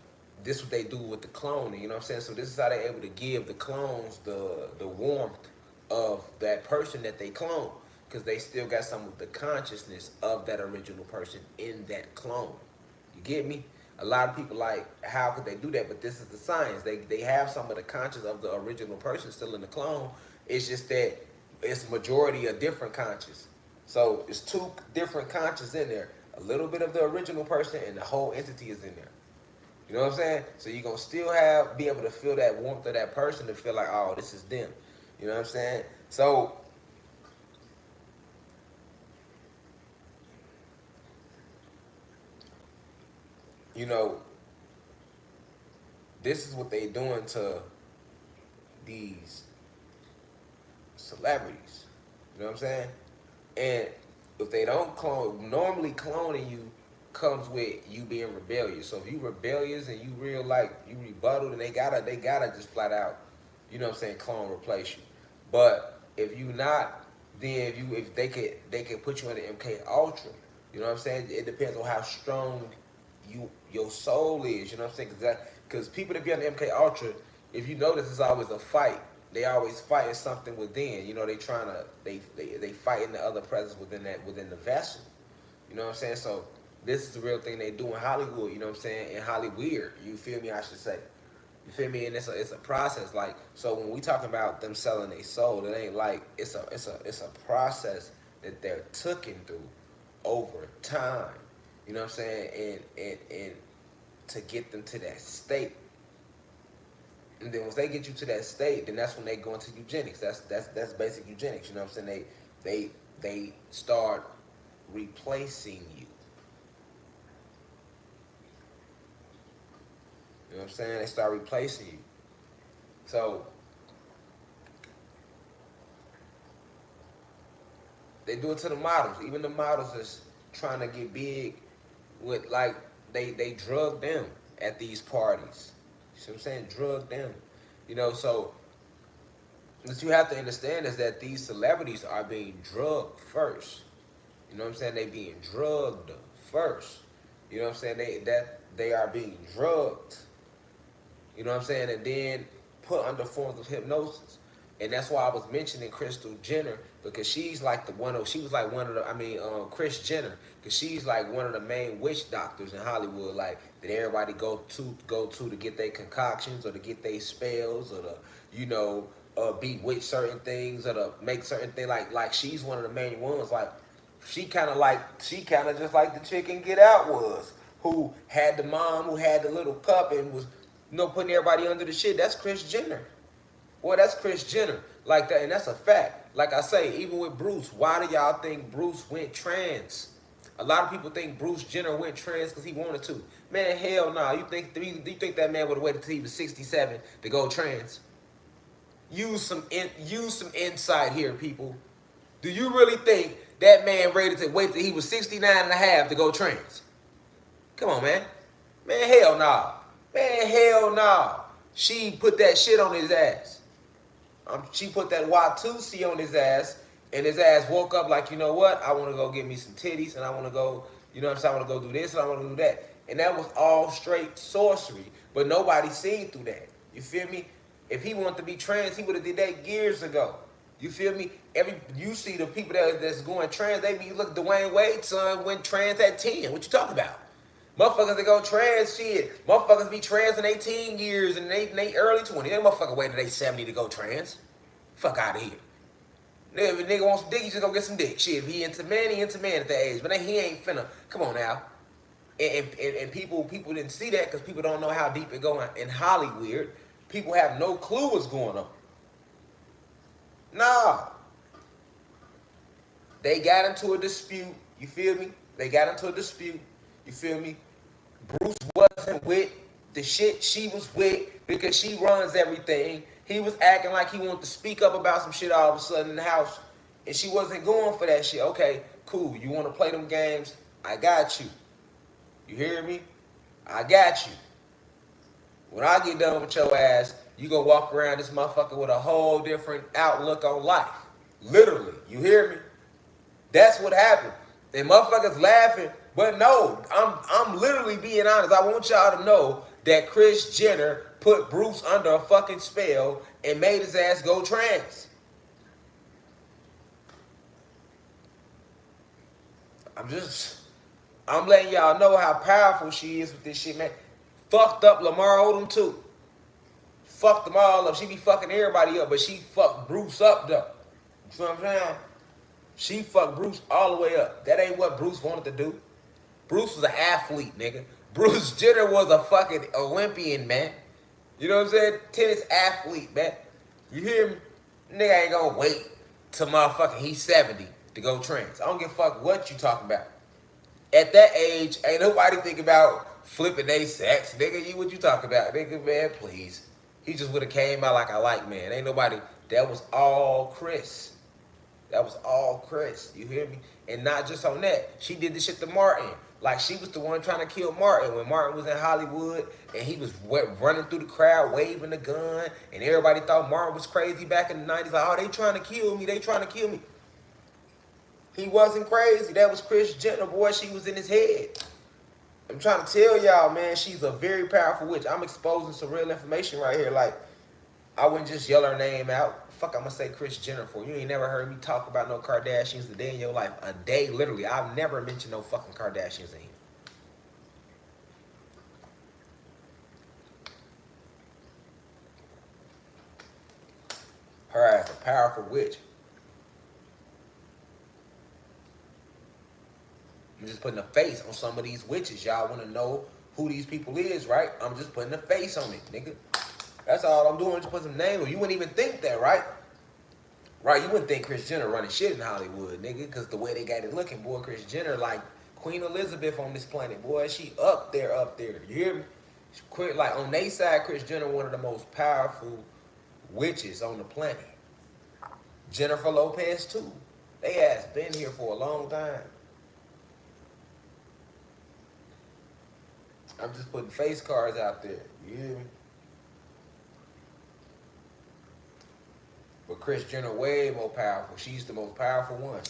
this is what they do with the cloning, you know what I'm saying? So this is how they're able to give the clones the warmth of that person that they clone, because they still got some of the consciousness of that original person in that clone. You get me? A lot of people like, how could they do that? But this is the science. They have some of the conscience of the original person still in the clone. It's just that it's majority a different conscious. So it's two different conscious in there. A little bit of the original person and the whole entity is in there. You know what I'm saying? So you're gonna still be able to feel that warmth of that person and feel like, oh, this is them. You know what I'm saying? So you know, this is what they doing to these celebrities. You know what I'm saying? And if they don't clone, normally cloning you comes with you being rebellious. So if you rebellious and you real like you rebuttal, then they gotta just flat out, you know what I'm saying, clone replace you. But if you not, then if they could put you in the MK Ultra. You know what I'm saying? It depends on how strong your soul is. You know what I'm saying? Because people that be on the MK Ultra, if you notice, it's always a fight. They always fighting something within. You know, they fighting the other presence within the vessel. You know what I'm saying? So this is the real thing they do in Hollywood. You know what I'm saying? In Hollyweird, you feel me? I should say. You feel me? And it's a process. Like, so when we talking about them selling their soul, it ain't like it's a process that they're taken through over time. You know what I'm saying? And to get them to that state. And then once they get you to that state, then that's when they go into eugenics. That's basic eugenics. You know what I'm saying? They start replacing you. You know what I'm saying? They start replacing you. So they do it to the models. Even the models is trying to get big with, like, they drug them at these parties. You see what I'm saying? Drug them. You know, so what you have to understand is that these celebrities are being drugged first. You know what I'm saying? They being drugged first. You know what I'm saying? They are being drugged. You know what I'm saying? And then put under forms of hypnosis. And that's why I was mentioning Crystal Jenner, because she's like she was like one of the, Kris Jenner, because she's like one of the main witch doctors in Hollywood, like that everybody go to get their concoctions or to get their spells or to, bewitch certain things or to make certain things. Like she's one of the main ones. Like she kind of just like the chick in Get Out was, who had the mom who had the little cup and was, putting everybody under the shit. That's Kris Jenner. Boy, that's Kris Jenner. Like that, and that's a fact. Like I say, even with Bruce, why do y'all think Bruce went trans? A lot of people think Bruce Jenner went trans because he wanted to. Man, hell no. You think that man would have waited till he was 67 to go trans? Use some insight here, people. Do you really think that man waited till he was 69 and a half to go trans? Come on, man. Man, hell no. Man, hell no. She put that shit on his ass. She put that Watusi on his ass, and his ass woke up like, you know what? I want to go get me some titties, and I want to go, you know what I'm saying? I want to go do this, and I want to do that. And that was all straight sorcery, but nobody seen through that. You feel me? If he wanted to be trans, he would have did that years ago. You feel me? You see the people that's going trans, look, Dwayne Wade's son went trans at 10. What you talking about? Motherfuckers that go trans shit. Motherfuckers be trans in 18 years and they early 20s. That motherfucker wait till they 70 to go trans. Fuck out of here. If a nigga wants some dick, he just go get some dick. Shit, if he into man, he into man at that age. But he ain't finna. Come on now. And people didn't see that because people don't know how deep it going in Hollywood. People have no clue what's going on. Nah. They got into a dispute. You feel me? They got into a dispute. You feel me? Bruce wasn't with the shit she was with because she runs everything. He was acting like he wanted to speak up about some shit all of a sudden in the house. and she wasn't going for that shit. Okay, cool. You want to play them games? I got you. You hear me? I got you. When I get done with your ass, you gonna walk around this motherfucker with a whole different outlook on life. Literally. You hear me? That's what happened. And motherfuckers laughing, but no, I'm literally being honest. I want y'all to know that Kris Jenner put Bruce under a fucking spell and made his ass go trans. I'm letting y'all know how powerful she is with this shit, man. Fucked up Lamar Odom too. Fucked them all up. She be fucking everybody up, but she fucked Bruce up though. You know what I'm saying? She fucked Bruce all the way up. That ain't what Bruce wanted to do. Bruce was an athlete, nigga. Bruce Jenner was a fucking Olympian, man. You know what I'm saying? Tennis athlete, man. You hear me? Nigga ain't gonna wait till motherfucking he's 70 to go trans. I don't give a fuck what you talking about. At that age, ain't nobody think about flipping they sex. Nigga, what you talking about? Nigga, man, please. He just would have came out like I like, man. Ain't nobody. That was all Kris. That was all Kris. You hear me? And not just on that. She did this shit to Martin. Like, she was the one trying to kill Martin when Martin was in Hollywood and he was running through the crowd waving the gun and everybody thought Martin was crazy back in the 90s. Like, oh, they trying to kill me. They trying to kill me. He wasn't crazy. That was Kris Jenner, boy. She was in his head. I'm trying to tell y'all, man, she's a very powerful witch. I'm exposing some real information right here. Like, I wouldn't just yell her name out. Fuck, I'm gonna say Kris Jenner for you. You ain't never heard me talk about no Kardashians a day in your life. A day, literally. I've never mentioned no fucking Kardashians in here. Her ass a powerful witch. I'm just putting a face on some of these witches. Y'all want to know who these people is, right? I'm just putting a face on it, nigga. That's all I'm doing. Just put some name on it. You wouldn't even think that, right? Right, you wouldn't think Kris Jenner running shit in Hollywood, nigga, because the way they got it looking, boy, Kris Jenner like Queen Elizabeth on this planet, boy. She up there. You hear me? Like, on their side, Kris Jenner one of the most powerful witches on the planet. Jennifer Lopez, too. They ass been here for a long time. I'm just putting face cards out there. You hear me? But Kris Jenner way more powerful. She's the most powerful one.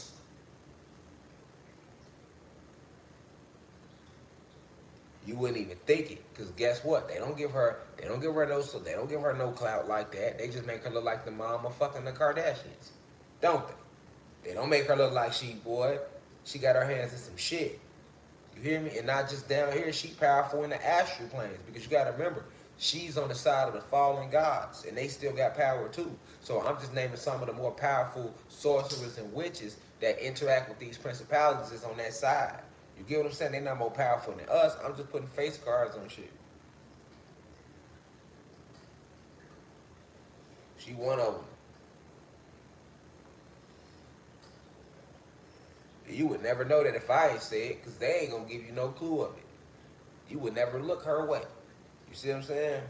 You wouldn't even think it, because guess what? They don't give her no clout like that. They just make her look like the mama fucking the Kardashians, don't they? They don't make her look like she got her hands in some shit. You hear me? And not just down here, she powerful in the astral planes, because you gotta remember, she's on the side of the fallen gods, and they still got power too. So I'm just naming some of the more powerful sorcerers and witches that interact with these principalities is on that side. You get what I'm saying? They're not more powerful than us. I'm just putting face cards on shit. She one of them. You would never know that if I ain't say it, because they ain't going to give you no clue of it. You would never look her way. You see what I'm saying?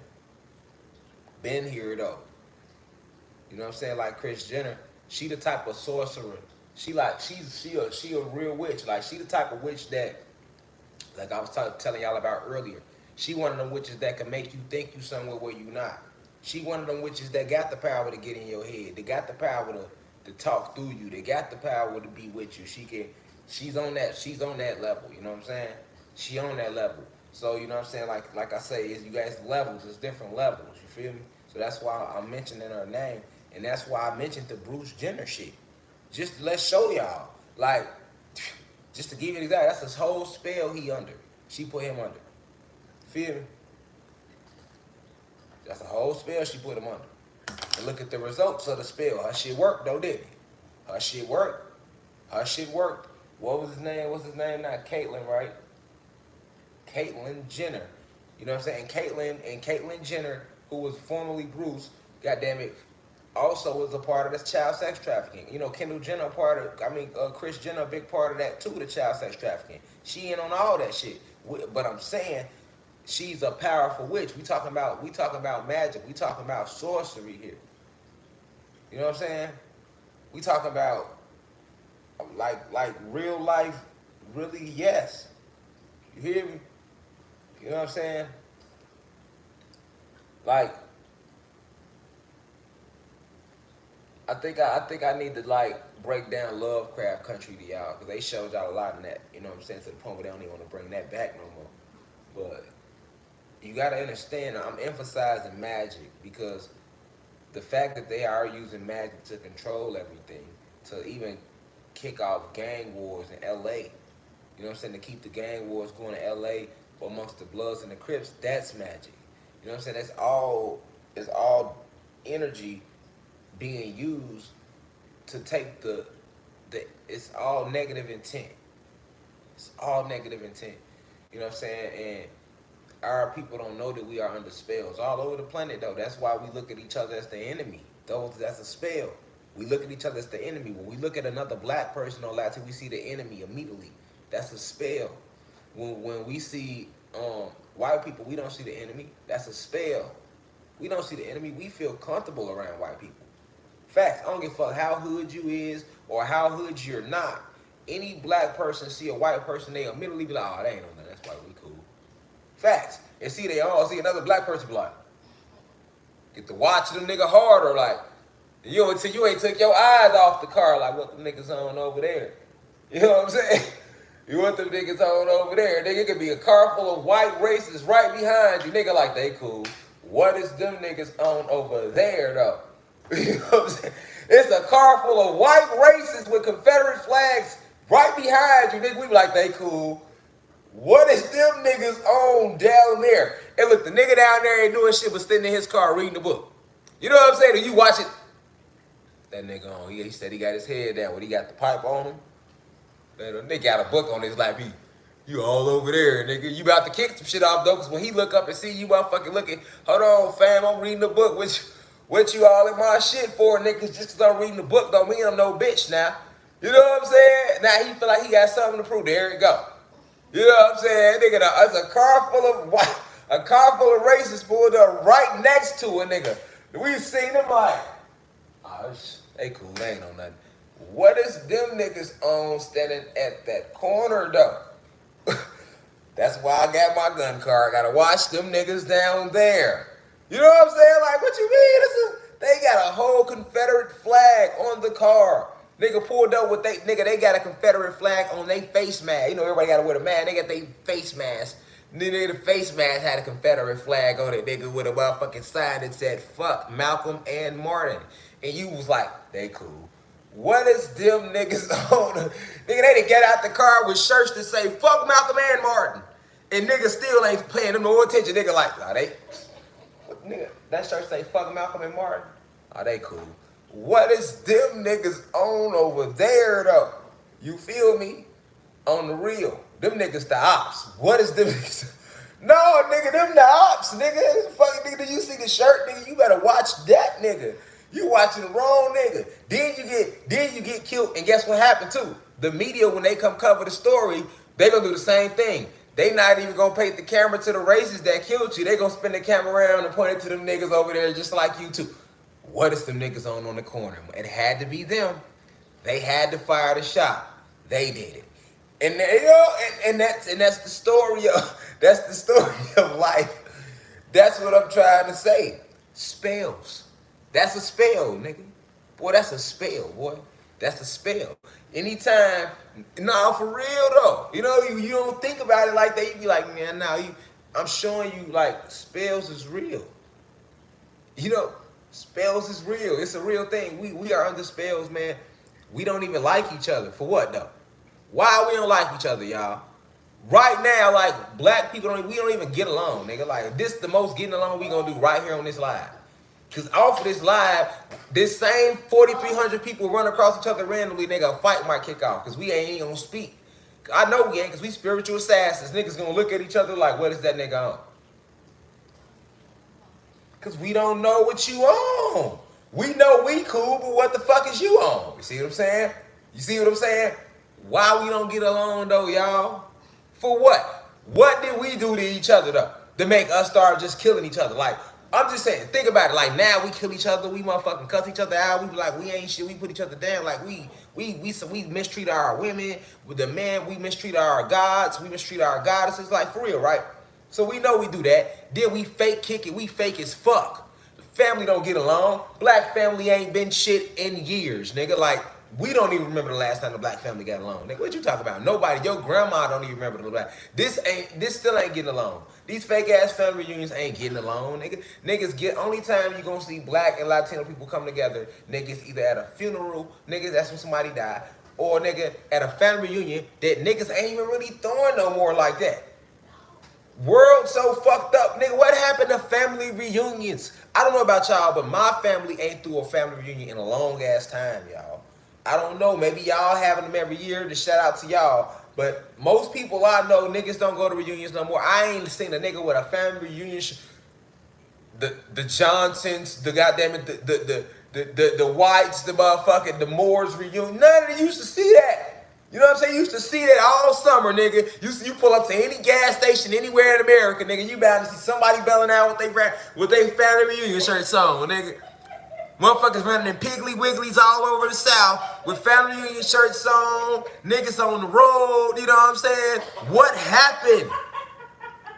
Been here, though. You know what I'm saying? Like Kris Jenner, she the type of sorcerer. She a real witch. Like, she the type of witch that, like I was telling y'all about earlier, she one of them witches that can make you think you somewhere where you not. She one of them witches that got the power to get in your head. They got the power to talk through you. They got the power to be with you. She's on that level, you know what I'm saying? She on that level. So, you know what I'm saying? Like I say, you guys levels, there's different levels, you feel me? So that's why I'm mentioning her name. And that's why I mentioned the Bruce Jenner shit. Just let's show y'all. Like, just to give you an example, that's his whole spell he under. She put him under. Feel me? That's a whole spell she put him under. And look at the results of the spell. Her shit worked though, didn't it? Her shit worked. What was his name? What's his name now? Caitlyn, right? Caitlyn Jenner. You know what I'm saying? Caitlyn Jenner, who was formerly Bruce, goddamn it, also was a part of this child sex trafficking. You know, Kendall Jenner Kris Jenner a big part of that too, the child sex trafficking. She in on all that shit. But I'm saying, she's a powerful witch. We talking about magic. We talking about sorcery here. You know what I'm saying? We talking about like real life, really, yes. You hear me? You know what I'm saying? Like, I think I need to like break down Lovecraft Country to y'all because they showed y'all a lot in that. You know what I'm saying? To the point where they don't even want to bring that back no more. But you gotta understand, I'm emphasizing magic because the fact that they are using magic to control everything, to even kick off gang wars in LA. You know what I'm saying? To keep the gang wars going in LA amongst the Bloods and the Crips, that's magic. You know what I'm saying? It's all energy being used to take the it's all negative intent. It's all negative intent. You know what I'm saying? And our people don't know that we are under spells all over the planet though. That's why we look at each other as the enemy. That's a spell. We look at each other as the enemy. When we look at another black person on Latin, we see the enemy immediately. That's a spell. When we see white people, we don't see the enemy. That's a spell. We don't see the enemy. We feel comfortable around white people. Facts. I don't give a fuck how hood you is or how hood you're not. Any black person see a white person, they immediately be like, oh, they ain't on that. That's why we cool. Facts. And see, they all see another black person be like, get to watch them nigga harder, like, until you ain't took your eyes off the car, like, what the niggas on over there? You know what I'm saying? You want them niggas on over there. Nigga, it could be a car full of white racists right behind you. Nigga like, they cool. What is them niggas on over there, though? You know what I'm saying? It's a car full of white racists with Confederate flags right behind you. Nigga, we be like, they cool. What is them niggas on down there? And look, the nigga down there ain't doing shit but sitting in his car reading the book. You know what I'm saying? And you watch it. That nigga on, he said he got his head down when he got the pipe on him. Nigga got a book on his lap. You all over there, nigga. You about to kick some shit off, though, because when he look up and see you motherfucking looking, hold on, fam, I'm reading the book. What you all in my shit for, niggas? Just because I'm reading the book don't mean I'm no bitch now. You know what I'm saying? Now he feel like he got something to prove. There it go. You know what I'm saying? Nigga, it's a car full of white, a car full of racists pulled up right next to a nigga. We seen them like, oh, they cool, they ain't on nothing. What is them niggas on standing at that corner though? That's why I got my gun car. I gotta watch them niggas down there. You know what I'm saying? Like, what you mean? They got a whole Confederate flag on the car. Nigga pulled up with they got a Confederate flag on their face mask. You know, everybody gotta wear the mask. They got their face mask. Nigga, the face mask had a Confederate flag on it, nigga, with a motherfucking sign that said, fuck Malcolm and Martin. And you was like, they cool. What is them niggas on? Nigga, they done get out the car with shirts that say, fuck Malcolm and Martin. And niggas still ain't paying them no attention. Nigga like, nah, what, nigga, that shirt say, fuck Malcolm and Martin? Oh, they cool. What is them niggas on over there, though? You feel me? On the real. Them niggas the ops. What is them niggas? No, nigga, them the ops, nigga. Fucking nigga, do you see the shirt, nigga? You better watch that, nigga. You watching the wrong nigga. Then you get killed. And guess what happened too? The media, when they come cover the story, they gonna do the same thing. They not even gonna paint the camera to the racists that killed you. They gonna spin the camera around and point it to them niggas over there just like you too. What is them niggas on the corner? It had to be them. They had to fire the shot. They did it. And you know, and that's the story of life. That's what I'm trying to say. Spells. That's a spell, nigga. Boy, that's a spell, boy. That's a spell. Anytime, nah, for real though. You know, you don't think about it like that. You be like, man, nah, I'm showing you like spells is real. You know, spells is real. It's a real thing. We are under spells, man. We don't even like each other. For what though? Why we don't like each other, y'all? Right now, like black people we don't even get along, nigga. Like this the most getting along we gonna do right here on this live. Cause off of this live, this same 4,300 people run across each other randomly, nigga, a fight might kick off. Cause we ain't gonna speak. I know we ain't, cause we spiritual assassins. Niggas gonna look at each other like, what is that nigga on? Cause we don't know what you on. We know we cool, but what the fuck is you on? You see what I'm saying? You see what I'm saying? Why we don't get along though, y'all? For what? What did we do to each other though? To make us start just killing each other? Like, I'm just saying, think about it. Like now we kill each other, we motherfucking cuss each other out. We be like, we ain't shit. We put each other down. Like we mistreat our women. With the man, we mistreat our gods. We mistreat our goddesses. Like for real, right? So we know we do that. Then we fake kick it. We fake as fuck. The family don't get along. Black family ain't been shit in years, nigga. Like we don't even remember the last time the black family got along. Nigga, what you talking about? Nobody. Your grandma don't even remember the black. This still ain't getting along. These fake ass family reunions ain't getting along, nigga. Niggas get only time you gonna see black and Latino people come together, niggas either at a funeral, niggas that's when somebody died, or nigga at a family reunion that niggas ain't even really throwing no more like that. World so fucked up, nigga. What happened to family reunions? I don't know about y'all, but my family ain't through a family reunion in a long ass time, y'all. I don't know. Maybe y'all having them every year. To shout out to y'all. But most people I know, niggas don't go to reunions no more. I ain't seen a nigga with a family reunion. The Johnsons, the goddamn it, the Whites, the motherfucking, the Moores reunion. None of them used to see that. You know what I'm saying? You used to see that all summer, nigga. You pull up to any gas station anywhere in America, nigga. You bound to see somebody belling out with they family reunion shirts on, nigga. Motherfuckers running in Piggly Wigglies all over the South with family reunion shirts on, niggas on the road, you know what I'm saying? What happened?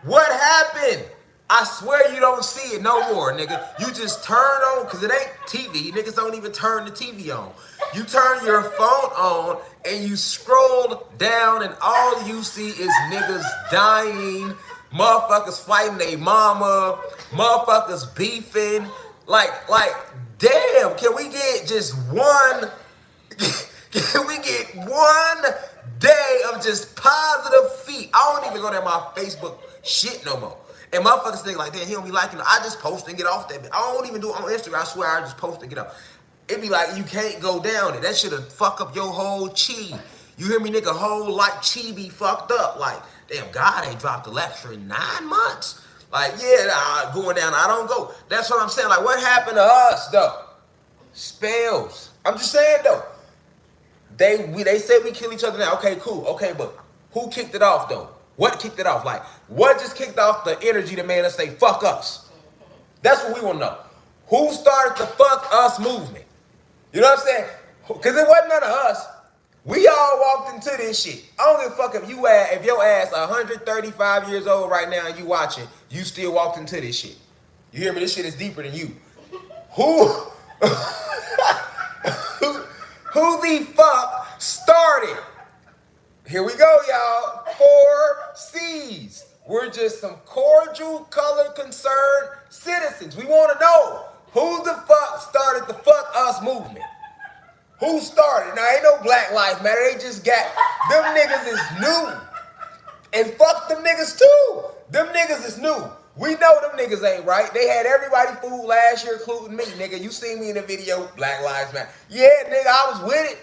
What happened? I swear you don't see it no more, nigga. You just turn on, because it ain't TV. Niggas don't even turn the TV on. You turn your phone on and you scroll down and all you see is niggas dying, motherfuckers fighting their mama, motherfuckers beefing. Like, damn, can we get just one, can we get one day of just positive feet? I don't even go to my Facebook shit no more. And motherfuckers think like, damn, he don't be liking it. I just post and get off that. I don't even do it on Instagram. I swear I just post and get off. It be like, you can't go down it. That shit'll fuck up your whole chi. You hear me, nigga? Whole like chi be fucked up. Like, damn, God ain't dropped a lecture in 9 months. Like, yeah, going down, I don't go. That's what I'm saying. Like, what happened to us, though? Spells. I'm just saying, though. They said we kill each other now. Okay, cool. Okay, but who kicked it off, though? What kicked it off? Like, what just kicked off the energy that made us say, fuck us? That's what we want to know. Who started the fuck us movement? You know what I'm saying? Because it wasn't none of us. We all walked into this shit. I don't give a fuck if your ass 135 years old right now and you watching, you still walked into this shit. You hear me? This shit is deeper than you. Who the fuck started? Here we go, y'all. 4 C's. We're just some cordial, color concerned citizens. We want to know who the fuck started the fuck us movement. Who started? Now, ain't no Black Lives Matter. They just got, them niggas is new. And fuck them niggas too. Them niggas is new. We know them niggas ain't right. They had everybody fooled last year, including me, nigga. You seen me in the video, Black Lives Matter. Yeah, nigga, I was with it.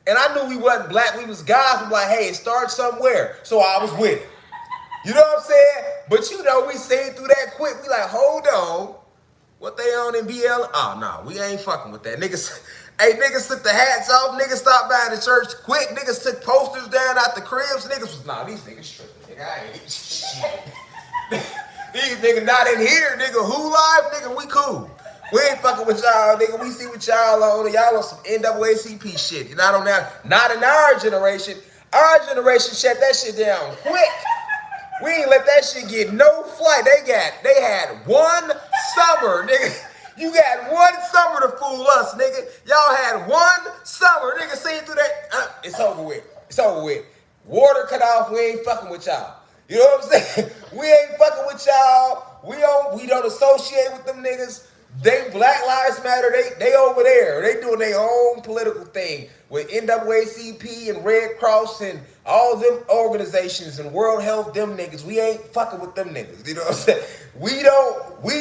And I knew we wasn't black. We was guys. I'm like, hey, it starts somewhere. So I was with it. You know what I'm saying? But you know, we seen through that quick. We like, hold on. What they on in BL? Oh, no, we ain't fucking with that. Niggas, hey, niggas took the hats off. Niggas stopped by the church quick. Niggas took posters down out the cribs. Niggas was, nah, these niggas tripping. Nigga, I ain't shit. These niggas not in here, nigga. Who live? Nigga, we cool. We ain't fucking with y'all, nigga. We see what y'all on. Y'all on some NAACP shit. You're not on that. Not in our generation. Our generation shut that shit down quick. We ain't let that shit get no flight. They had one summer, nigga. You got one summer to fool us, nigga. Y'all had one summer, nigga. Seen through that. It's over with. It's over with. Water cut off. We ain't fucking with y'all. You know what I'm saying? We ain't fucking with y'all. We don't associate with them niggas. They Black Lives Matter. They over there. They doing their own political thing with NAACP and Red Cross and all them organizations and World Health. Them niggas. We ain't fucking with them niggas. You know what I'm saying? We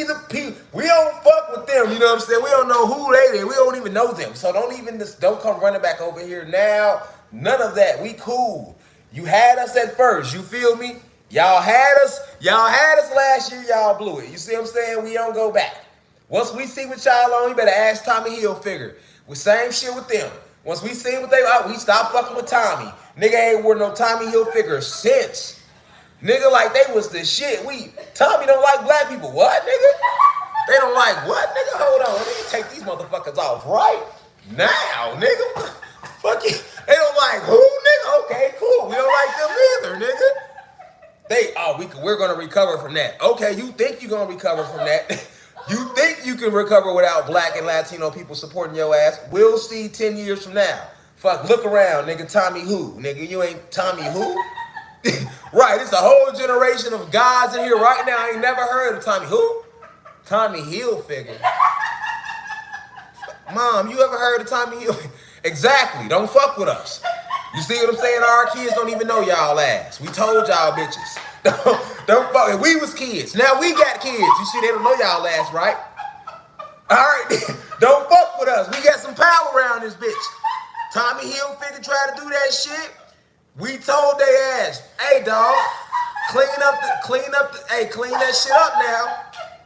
the people. We don't fuck with them. You know what I'm saying? We don't know who they are. We don't even know them. So don't come running back over here now. None of that. We cool. You had us at first. You feel me? Y'all had us last year. Y'all blew it. You see what I'm saying? We don't go back. Once we see what y'all on, you better ask Tommy Hilfiger. We same shit with them. Once we see what they are, we stop fucking with Tommy. Nigga ain't wore no Tommy Hilfiger since. Nigga, like they was the shit. Tommy don't like black people. What, nigga? They don't like what, nigga? Hold on, let me take these motherfuckers off right now, nigga. Fuck you. They don't like who, nigga? Okay, cool. We don't like them either, nigga. We're gonna recover from that. Okay, you think you're gonna recover from that? You think you can recover without black and Latino people supporting your ass? We'll see 10 years from now. Fuck, look around, nigga. Tommy who? Nigga, you ain't Tommy who? Right, it's a whole generation of guys in here right now. I ain't never heard of Tommy who? Tommy Hilfiger. Mom, you ever heard of Tommy Hilfiger? Exactly, don't fuck with us. You see what I'm saying? Our kids don't even know y'all ass. We told y'all bitches. Don't fuck. We was kids. Now we got kids. You see, they don't know y'all ass, right? All right, don't fuck with us. We got some power around this bitch. Tommy Hilfiger tried to do that shit. We told they ass, hey dog, clean that shit up now.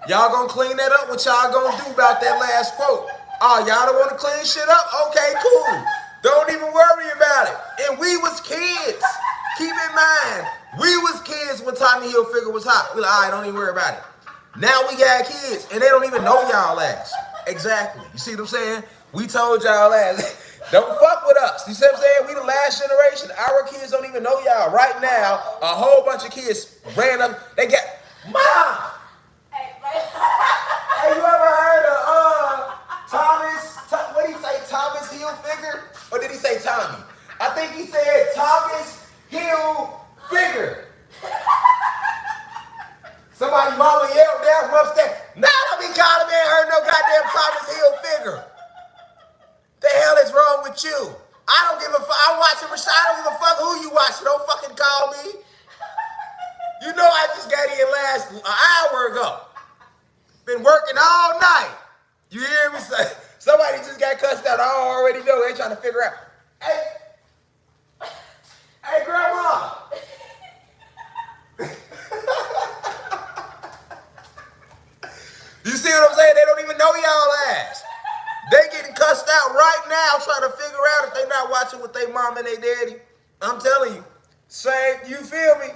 Y'all gonna clean that up? What y'all gonna do about that last quote? Oh, y'all don't want to clean shit up? Okay, cool. Don't even worry about it. And we was kids. Keep in mind, we was kids when Tommy Hilfiger was hot. We like, all right, don't even worry about it. Now we got kids, and they don't even know y'all ass. Exactly. You see what I'm saying? We told y'all ass, don't fuck with us. You see what I'm saying? We the last generation. Our kids don't even know y'all. Right now, a whole bunch of kids ran up. They got, Mom! Hey, you ever heard of Thomas, what did he say, Thomas Hilfiger? Or did he say Tommy? I think he said Thomas Hilfiger. Somebody mama yelled down from upstairs, nah, don't be calling me, I ain't heard no goddamn Thomas Hilfiger. The hell is wrong with you? I don't give a fuck. I'm watching Rashad. I don't give a fuck who you watching. Don't fucking call me. You know I just got in an hour ago. Been working all night. You hear me? Somebody just got cussed out. I already know. They trying to figure out. Hey, grandma. You see what I'm saying? They don't even know y'all ass. They getting cussed out right now trying to figure out if they not watching with their mom and their daddy. I'm telling you. Same, you feel me?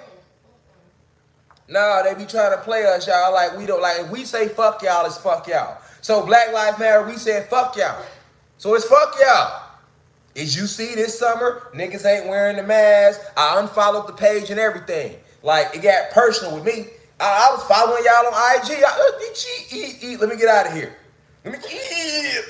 Nah, they be trying to play us, y'all. Like, we don't, like, if we say fuck y'all, it's fuck y'all. So Black Lives Matter, we said fuck y'all. So it's fuck y'all. As you see this summer, niggas ain't wearing the mask. I unfollowed the page and everything. Like, it got personal with me. I was following y'all on IG. Let me get out of here.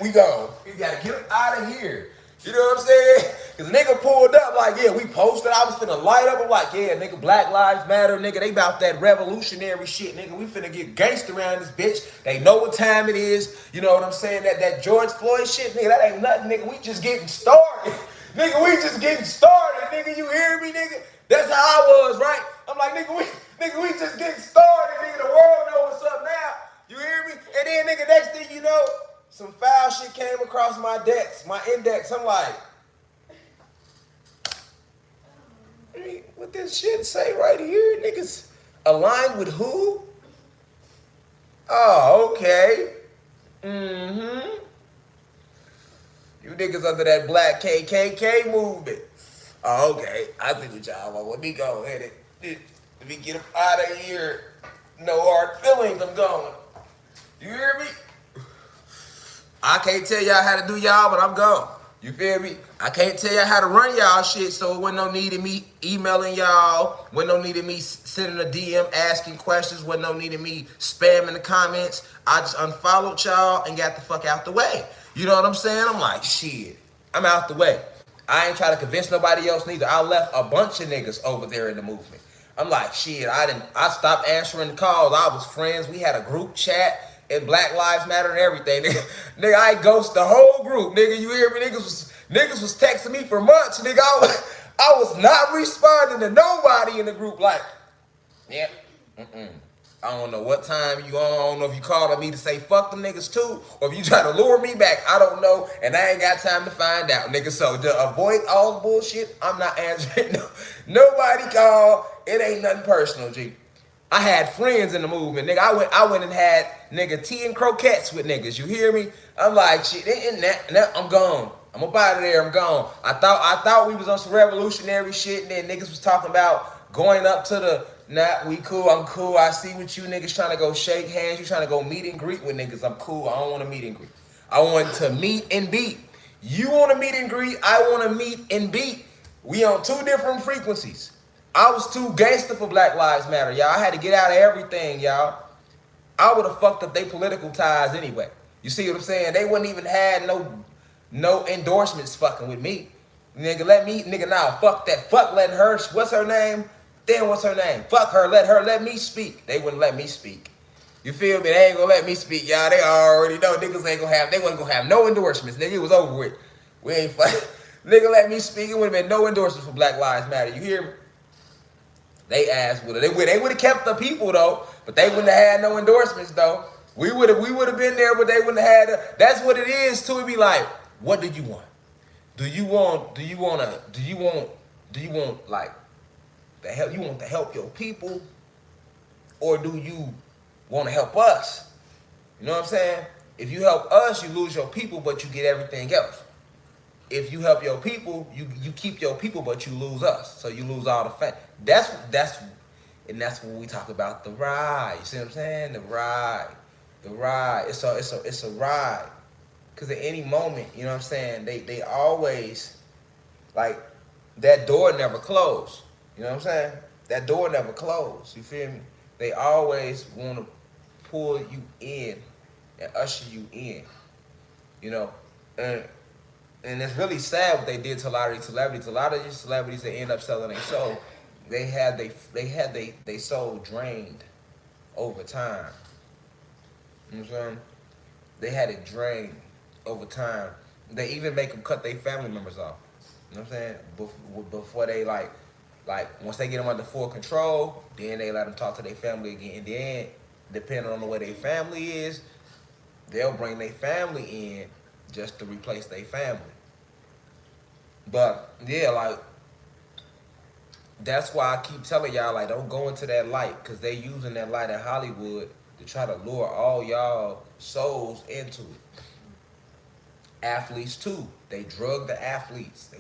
We gone. We gotta get out of here. You know what I'm saying? Cause nigga pulled up like, yeah, we posted. I was finna light up. I'm like, yeah, nigga, Black Lives Matter, nigga. They about that revolutionary shit, nigga. We finna get gangster around this bitch. They know what time it is. You know what I'm saying? That George Floyd shit, nigga, that ain't nothing, nigga. We just getting started. Nigga, we just getting started, nigga. You hear me, nigga? That's how I was, right? I'm like, nigga, we just getting started, nigga. The world know what's up now. You hear me? And then, nigga, next thing you know, some foul shit came across my index. I'm like, what this shit say right here? Niggas aligned with who? Oh, okay. Mm-hmm. You niggas under that black KKK movement. Oh, okay. I see what y'all want. Let me go ahead and let me get up out of here. No hard feelings. I'm going. You hear me? I can't tell y'all how to do y'all, but I'm gone. You feel me? I can't tell y'all how to run y'all shit, so it wasn't no need of me emailing y'all, wasn't no need of me sending a DM asking questions, wasn't no need of me spamming the comments. I just unfollowed y'all and got the fuck out the way. You know what I'm saying? I'm like, shit, I'm out the way. I ain't trying to convince nobody else neither. I left a bunch of niggas over there in the movement. I'm like, shit, I stopped answering the calls. I was friends. We had a group chat. And Black Lives Matter and everything. Nigga, I ghost the whole group. Nigga, you hear me? Niggas was texting me for months. Nigga, I was not responding to nobody in the group. Like, yeah, I don't know what time you on. I don't know if you called on me to say fuck them niggas too, or if you try to lure me back. I don't know, and I ain't got time to find out, nigga. So to avoid all the bullshit, I'm not answering. Nobody called. It ain't nothing personal, G. I had friends in the movement, nigga. I went and had nigga tea and croquettes with niggas. You hear me? I'm like, shit. I'm gone. I'm up out of there. I'm gone. I thought we was on some revolutionary shit, and then niggas was talking about going up to Nah, we cool. I'm cool. I see what you niggas trying to go shake hands. You trying to go meet and greet with niggas. I'm cool. I don't want to meet and greet. I want to meet and beat. You want to meet and greet. I want to meet and beat. We on two different frequencies. I was too gangster for Black Lives Matter, y'all. I had to get out of everything, y'all. I would have fucked up their political ties anyway. You see what I'm saying? They wouldn't even had no endorsements fucking with me. Nigga, let me, nigga, nah, fuck that. Fuck letting her, what's her name? Damn, what's her name? Fuck her, let me speak. They wouldn't let me speak. You feel me? They ain't gonna let me speak, y'all. They already know niggas ain't gonna have, they wasn't gonna have no endorsements. Nigga, it was over with. We ain't fucking, nigga, let me speak. It would have been no endorsements for Black Lives Matter. You hear me? They ass would have. They would have kept the people though, but they wouldn't have had no endorsements though. We would have been there, but they wouldn't have had. That's what it is too. It'd be like, what do you want? Do you want like the help? You want to help your people, or do you want to help us? You know what I'm saying? If you help us, you lose your people, but you get everything else. If you help your people, you keep your people, but you lose us. So you lose all the fact. That's when we talk about the ride. You see what I'm saying? The ride. It's a ride. Cause at any moment, you know what I'm saying, they always like that door never closed. You know what I'm saying? That door never closed. You feel me? They always want to pull you in and usher you in. You know, and it's really sad what they did to a lot of these celebrities. A lot of these celebrities that end up selling their soul, they had they soul drained over time. You know what I'm saying? They had it drained over time. They even make them cut their family members off. You know what I'm saying? Before they like once they get them under full control, then they let them talk to their family again. And then, depending on the way their family is, they'll bring their family in just to replace their family. But yeah, like that's why I keep telling y'all, like, don't go into that light, because they using that light in Hollywood to try to lure all y'all souls into it. Athletes too. They drug the athletes.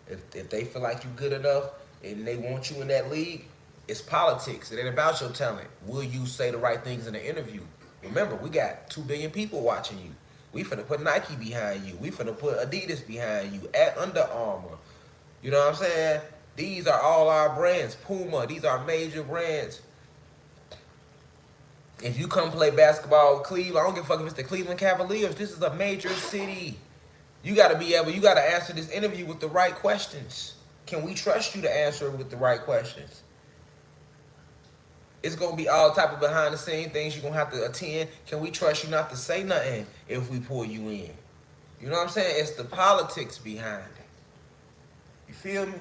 If they feel like you good enough and they want you in that league, it's politics. It ain't about your talent. Will you say the right things in the interview? Remember, we got 2 billion people watching you. We finna put Nike behind you. We finna put Adidas behind you. At Under Armour. You know what I'm saying? These are all our brands. Puma. These are major brands. If you come play basketball with Cleveland, I don't give a fuck if it's the Cleveland Cavaliers. This is a major city. You gotta answer this interview with the right questions. Can we trust you to answer it with the right questions? It's gonna be all type of behind the scene things you're gonna have to attend. Can we trust you not to say nothing if we pull you in? You know what I'm saying? It's the politics behind it. You feel me?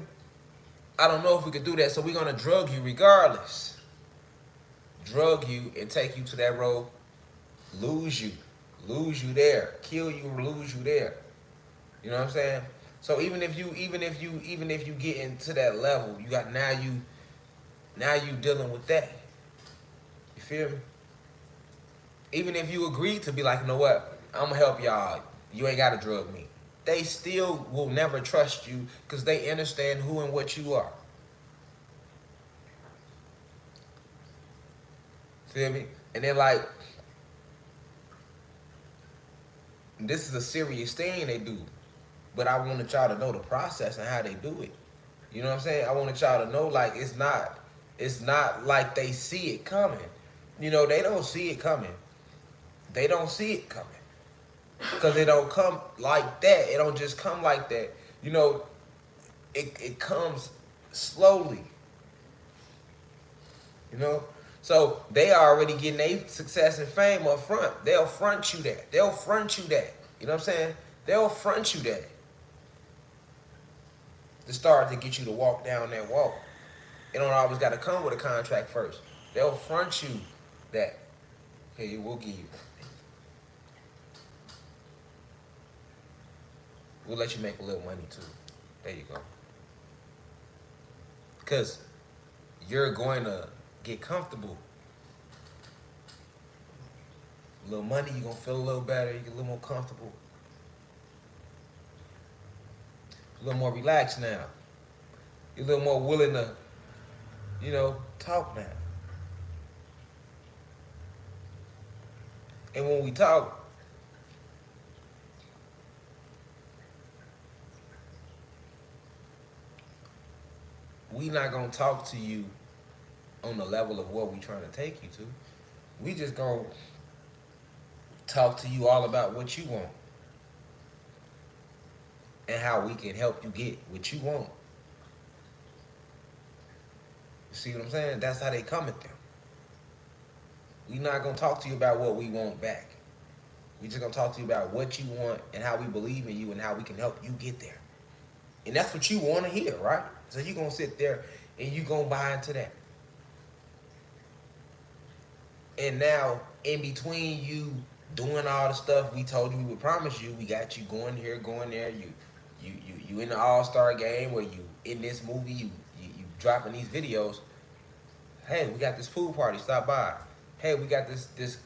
I don't know if we could do that, so we're gonna drug you regardless. Drug you and take you to that road, lose you there, kill you, lose you there. You know what I'm saying? So even if you get into that level, you got now you dealing with that. You feel me? Even if you agree to be like, you know what, I'm gonna help y'all. You ain't gotta drug me. They still will never trust you because they understand who and what you are. Feel me? And they're like, this is a serious thing they do. But I wanted y'all to know the process and how they do it. You know what I'm saying? I wanted y'all to know, like, it's not like they see it coming. You know, they don't see it coming. They don't see it coming. Because it don't come like that. It don't just come like that. You know, it comes slowly. You know? So they are already getting their success and fame up front. They'll front you that. You know what I'm saying? They'll front you that. To start to get you to walk down that walk. It don't always got to come with a contract first. They'll front you that. Hey, we'll give you. We'll let you make a little money too. There you go. Because you're going to get comfortable. A little money, you're going to feel a little better. You get a little more comfortable. A little more relaxed now. You're a little more willing to talk now. And when we talk, we not gonna talk to you on the level of what we trying to take you to. We just gonna talk to you all about what you want and how we can help you get what you want. You see what I'm saying? That's how they come at them. We not gonna talk to you about what we want back. We just gonna talk to you about what you want and how we believe in you and how we can help you get there. And that's what you want to hear, right? So you gonna sit there and you gonna buy into that. And now, in between you doing all the stuff we told you we would promise you, we got you going here, going there. You in the All-Star game, where you in this movie, you dropping these videos. Hey, we got this pool party, stop by. Hey, we got this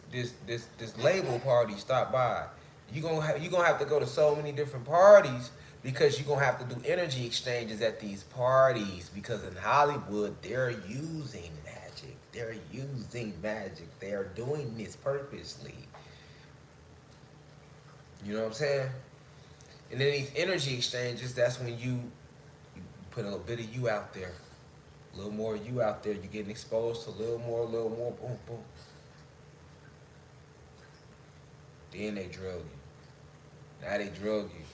label party, stop by. You gonna have to go to so many different parties because you're gonna have to do energy exchanges at these parties, because in Hollywood they're using magic. They're using magic. They're doing this purposely. You know what I'm saying? And then these energy exchanges, that's when you put a little bit of you out there. A little more of you out there. You're getting exposed to a little more, boom, boom. Then they drug you. Now they drug you.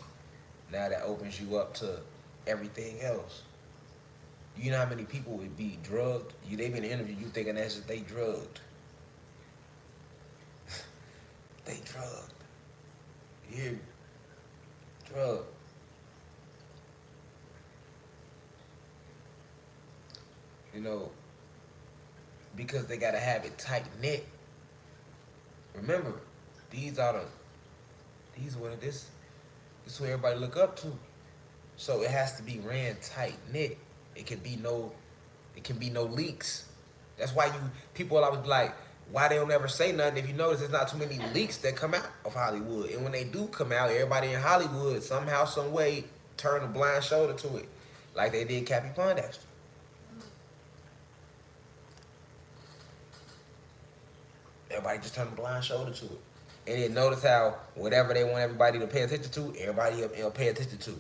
Now that opens you up to everything else. You know how many people would be drugged? They been interviewed, you thinking that's just they drugged. They drugged. You hear me? Drugged. You know, because they gotta have it tight knit. Remember, these are what this is what everybody look up to. So it has to be ran tight knit. It can be no leaks. That's why people always like, why they don't ever say nothing. If you notice, there's not too many leaks that come out of Hollywood. And when they do come out, everybody in Hollywood somehow, some way turn a blind shoulder to it. Like they did Cappy Pondexter. Everybody just turned a blind shoulder to it. And then notice how whatever they want everybody to pay attention to, everybody will pay attention to.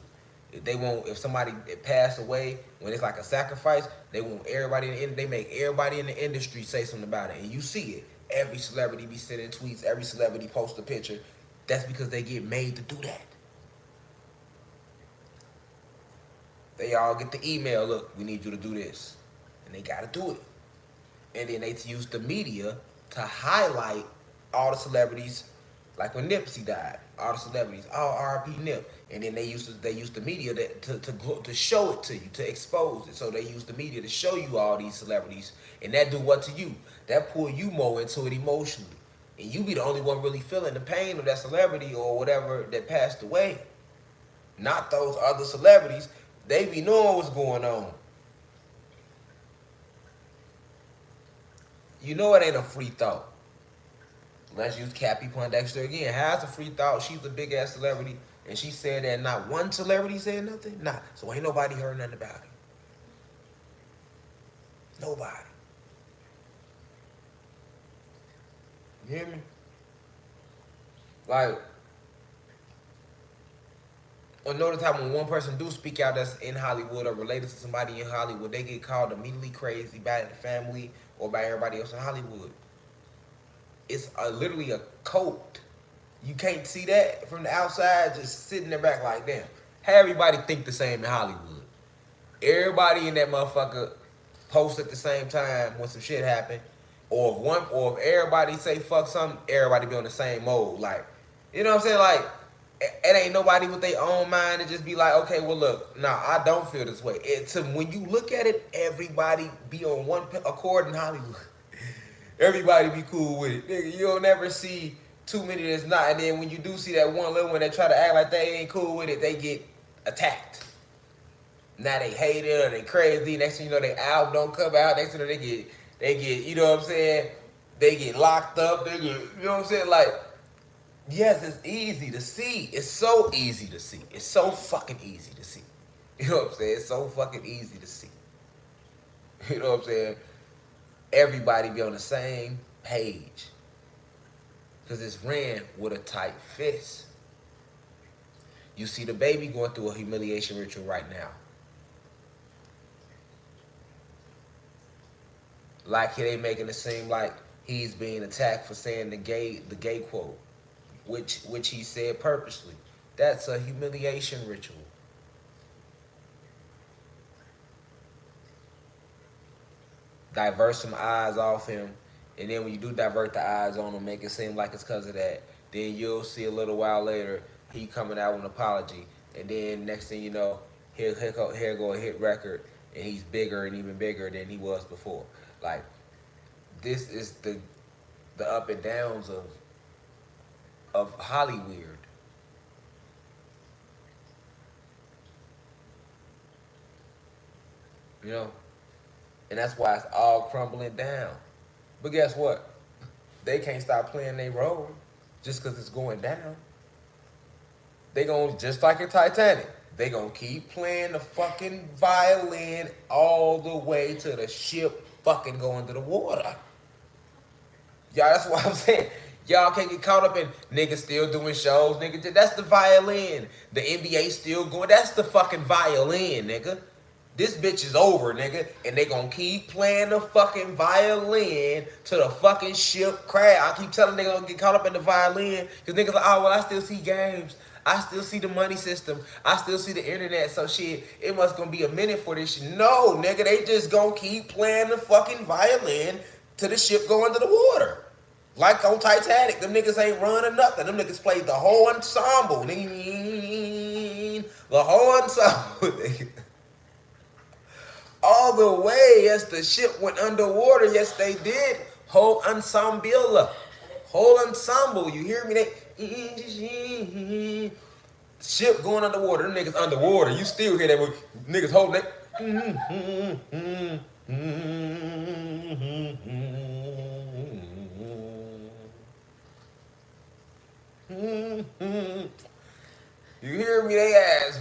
If somebody passed away, when it's like a sacrifice, they want everybody they make everybody in the industry say something about it. And you see it. Every celebrity be sending tweets, every celebrity post a picture. That's because they get made to do that. They all get the email, look, we need you to do this. And they gotta do it. And then they use the media to highlight all the celebrities, like when Nipsey died, all the celebrities, all R.I.P. Nip, and then they used the media to show it to you, to expose it. So they use the media to show you all these celebrities, and that do what to you? That pull you more into it emotionally, and you be the only one really feeling the pain of that celebrity or whatever that passed away, not those other celebrities. They be knowing what's going on. You know it ain't a free thought. Let's use Cappy Pondexter again. How's a free thought? She's a big ass celebrity, and she said that not one celebrity said nothing. Nah, so ain't nobody heard nothing about it. Nobody. You hear me? Like, another time when one person do speak out that's in Hollywood or related to somebody in Hollywood, they get called immediately crazy by the family or by everybody else in Hollywood. It's literally a cult. You can't see that from the outside, just sitting there back like, damn. How everybody think the same in Hollywood? Everybody in that motherfucker post at the same time when some shit happen. Or if everybody say fuck something, everybody be on the same mode. Like, you know what I'm saying? Like, it ain't nobody with their own mind and just be like, okay, well look, nah, I don't feel this way. When you look at it, everybody be on one accord in Hollywood. Everybody be cool with it. Nigga, you'll never see too many that's not. And then when you do see that one little one that try to act like they ain't cool with it, they get attacked. Now they hate it or they crazy. Next thing you know, their album don't come out. Next thing you know, they get, you know what I'm saying? They get locked up. They get, you know what I'm saying? Like, yes, it's easy to see. It's so easy to see. It's so fucking easy to see. You know what I'm saying? It's so fucking easy to see. You know what I'm saying? Everybody be on the same page. Because it's ran with a tight fist. You see the baby going through a humiliation ritual right now. Like they making it seem like he's being attacked for saying the gay quote, which he said purposely. That's a humiliation ritual. Divert some eyes off him, and then when you do divert the eyes on him, make it seem like it's because of that. Then you'll see a little while later he coming out with an apology, and then next thing you know, here go a hit record, and he's bigger and even bigger than he was before. Like this is the up and downs of Hollywood. You know, and that's why it's all crumbling down. But guess what? They can't stop playing their role just because it's going down. They gonna, just like in Titanic, they gonna keep playing the fucking violin all the way to the ship fucking go into the water. Y'all, that's what I'm saying. Y'all can't get caught up in niggas still doing shows, nigga. That's the violin. The NBA still going. That's the fucking violin, nigga. This bitch is over, nigga, and they gonna keep playing the fucking violin to the fucking ship crash. I keep telling they gonna get caught up in the violin, cause niggas like, oh well, I still see games, I still see the money system, I still see the internet. So shit, it must gonna be a minute for this shit. No, nigga, they just gonna keep playing the fucking violin to the ship go under the water. Like on Titanic, them niggas ain't running nothing. Them niggas played the whole ensemble. The whole ensemble. All the way, yes, the ship went underwater. Yes, they did. Whole ensemble. Whole ensemble. You hear me? They ship going underwater. Them niggas underwater. You still hear that niggas holding that. You hear me? They ass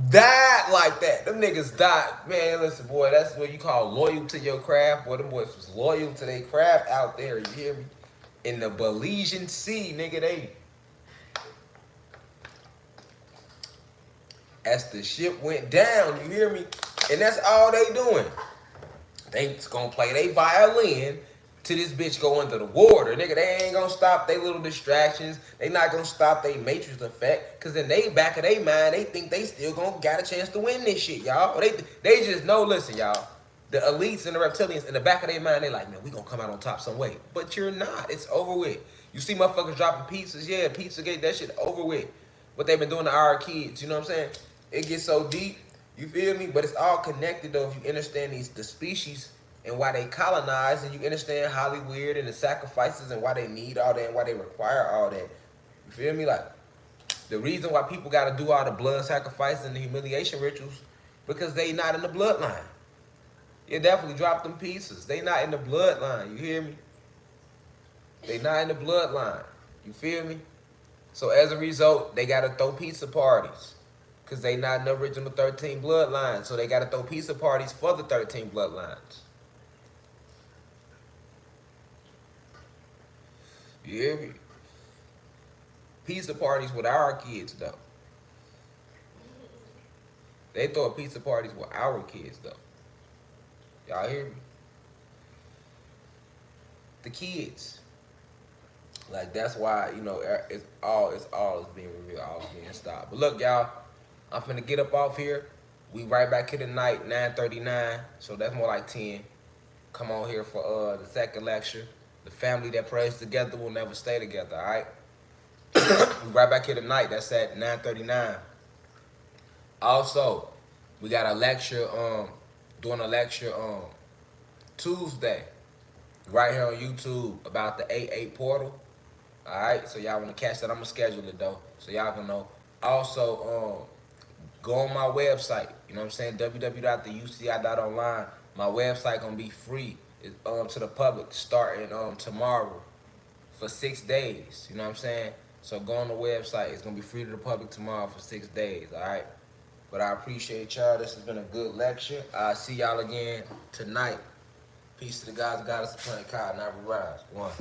died like that. Them niggas died. Man, listen, boy, that's what you call loyal to your craft. Boy, them boys was loyal to their craft out there. You hear me? In the Belizean Sea, nigga, they. As the ship went down, you hear me? And that's all they doing. They gonna play they violin to this bitch go under the water. Nigga, they ain't gonna stop they little distractions. They not gonna stop they matrix effect. Cause in they back of their mind, they think they still gonna got a chance to win this shit, y'all. They just know, listen, y'all. The elites and the reptilians in the back of their mind, they like, man, we gonna come out on top some way. But you're not. It's over with. You see motherfuckers dropping pizzas, yeah, Pizzagate, that shit over with. What they've been doing to our kids, you know what I'm saying? It gets so deep, you feel me? But it's all connected though if you understand the species and why they colonize, and you understand Hollywood and the sacrifices and why they need all that and why they require all that. You feel me? Like, the reason why people got to do all the blood sacrifices and the humiliation rituals, because they not in the bloodline. You definitely drop them pieces. They not in the bloodline. You hear me? They not in the bloodline. You feel me? So as a result, they got to throw pizza parties. Because they not in the original 13 bloodlines. So they got to throw pizza parties for the 13 bloodlines. You hear me? Pizza parties with our kids, though. They throw pizza parties with our kids, though. Y'all hear me? The kids. Like, that's why, you know, it's all is being revealed, all is being stopped. But look, y'all, I'm finna get up off here. We right back here tonight, 9:39. So that's more like 10. Come on here for the second lecture. The family that prays together will never stay together, all right? We right back here tonight. That's at 9:39. Also, we got a lecture, doing a lecture Tuesday, right here on YouTube about the 8-8 portal. All right, so y'all want to catch that? I'm gonna schedule it though, so y'all can know. Also, go on my website. You know what I'm saying? www.theuci.online. My website gonna be free to the public starting tomorrow for 6 days. You know what I'm saying? So go on the website. It's gonna be free to the public tomorrow for 6 days. All right. But I appreciate y'all. This has been a good lecture. I'll see y'all again tonight. Peace to the guys, God us the planet, God, and I rise. One.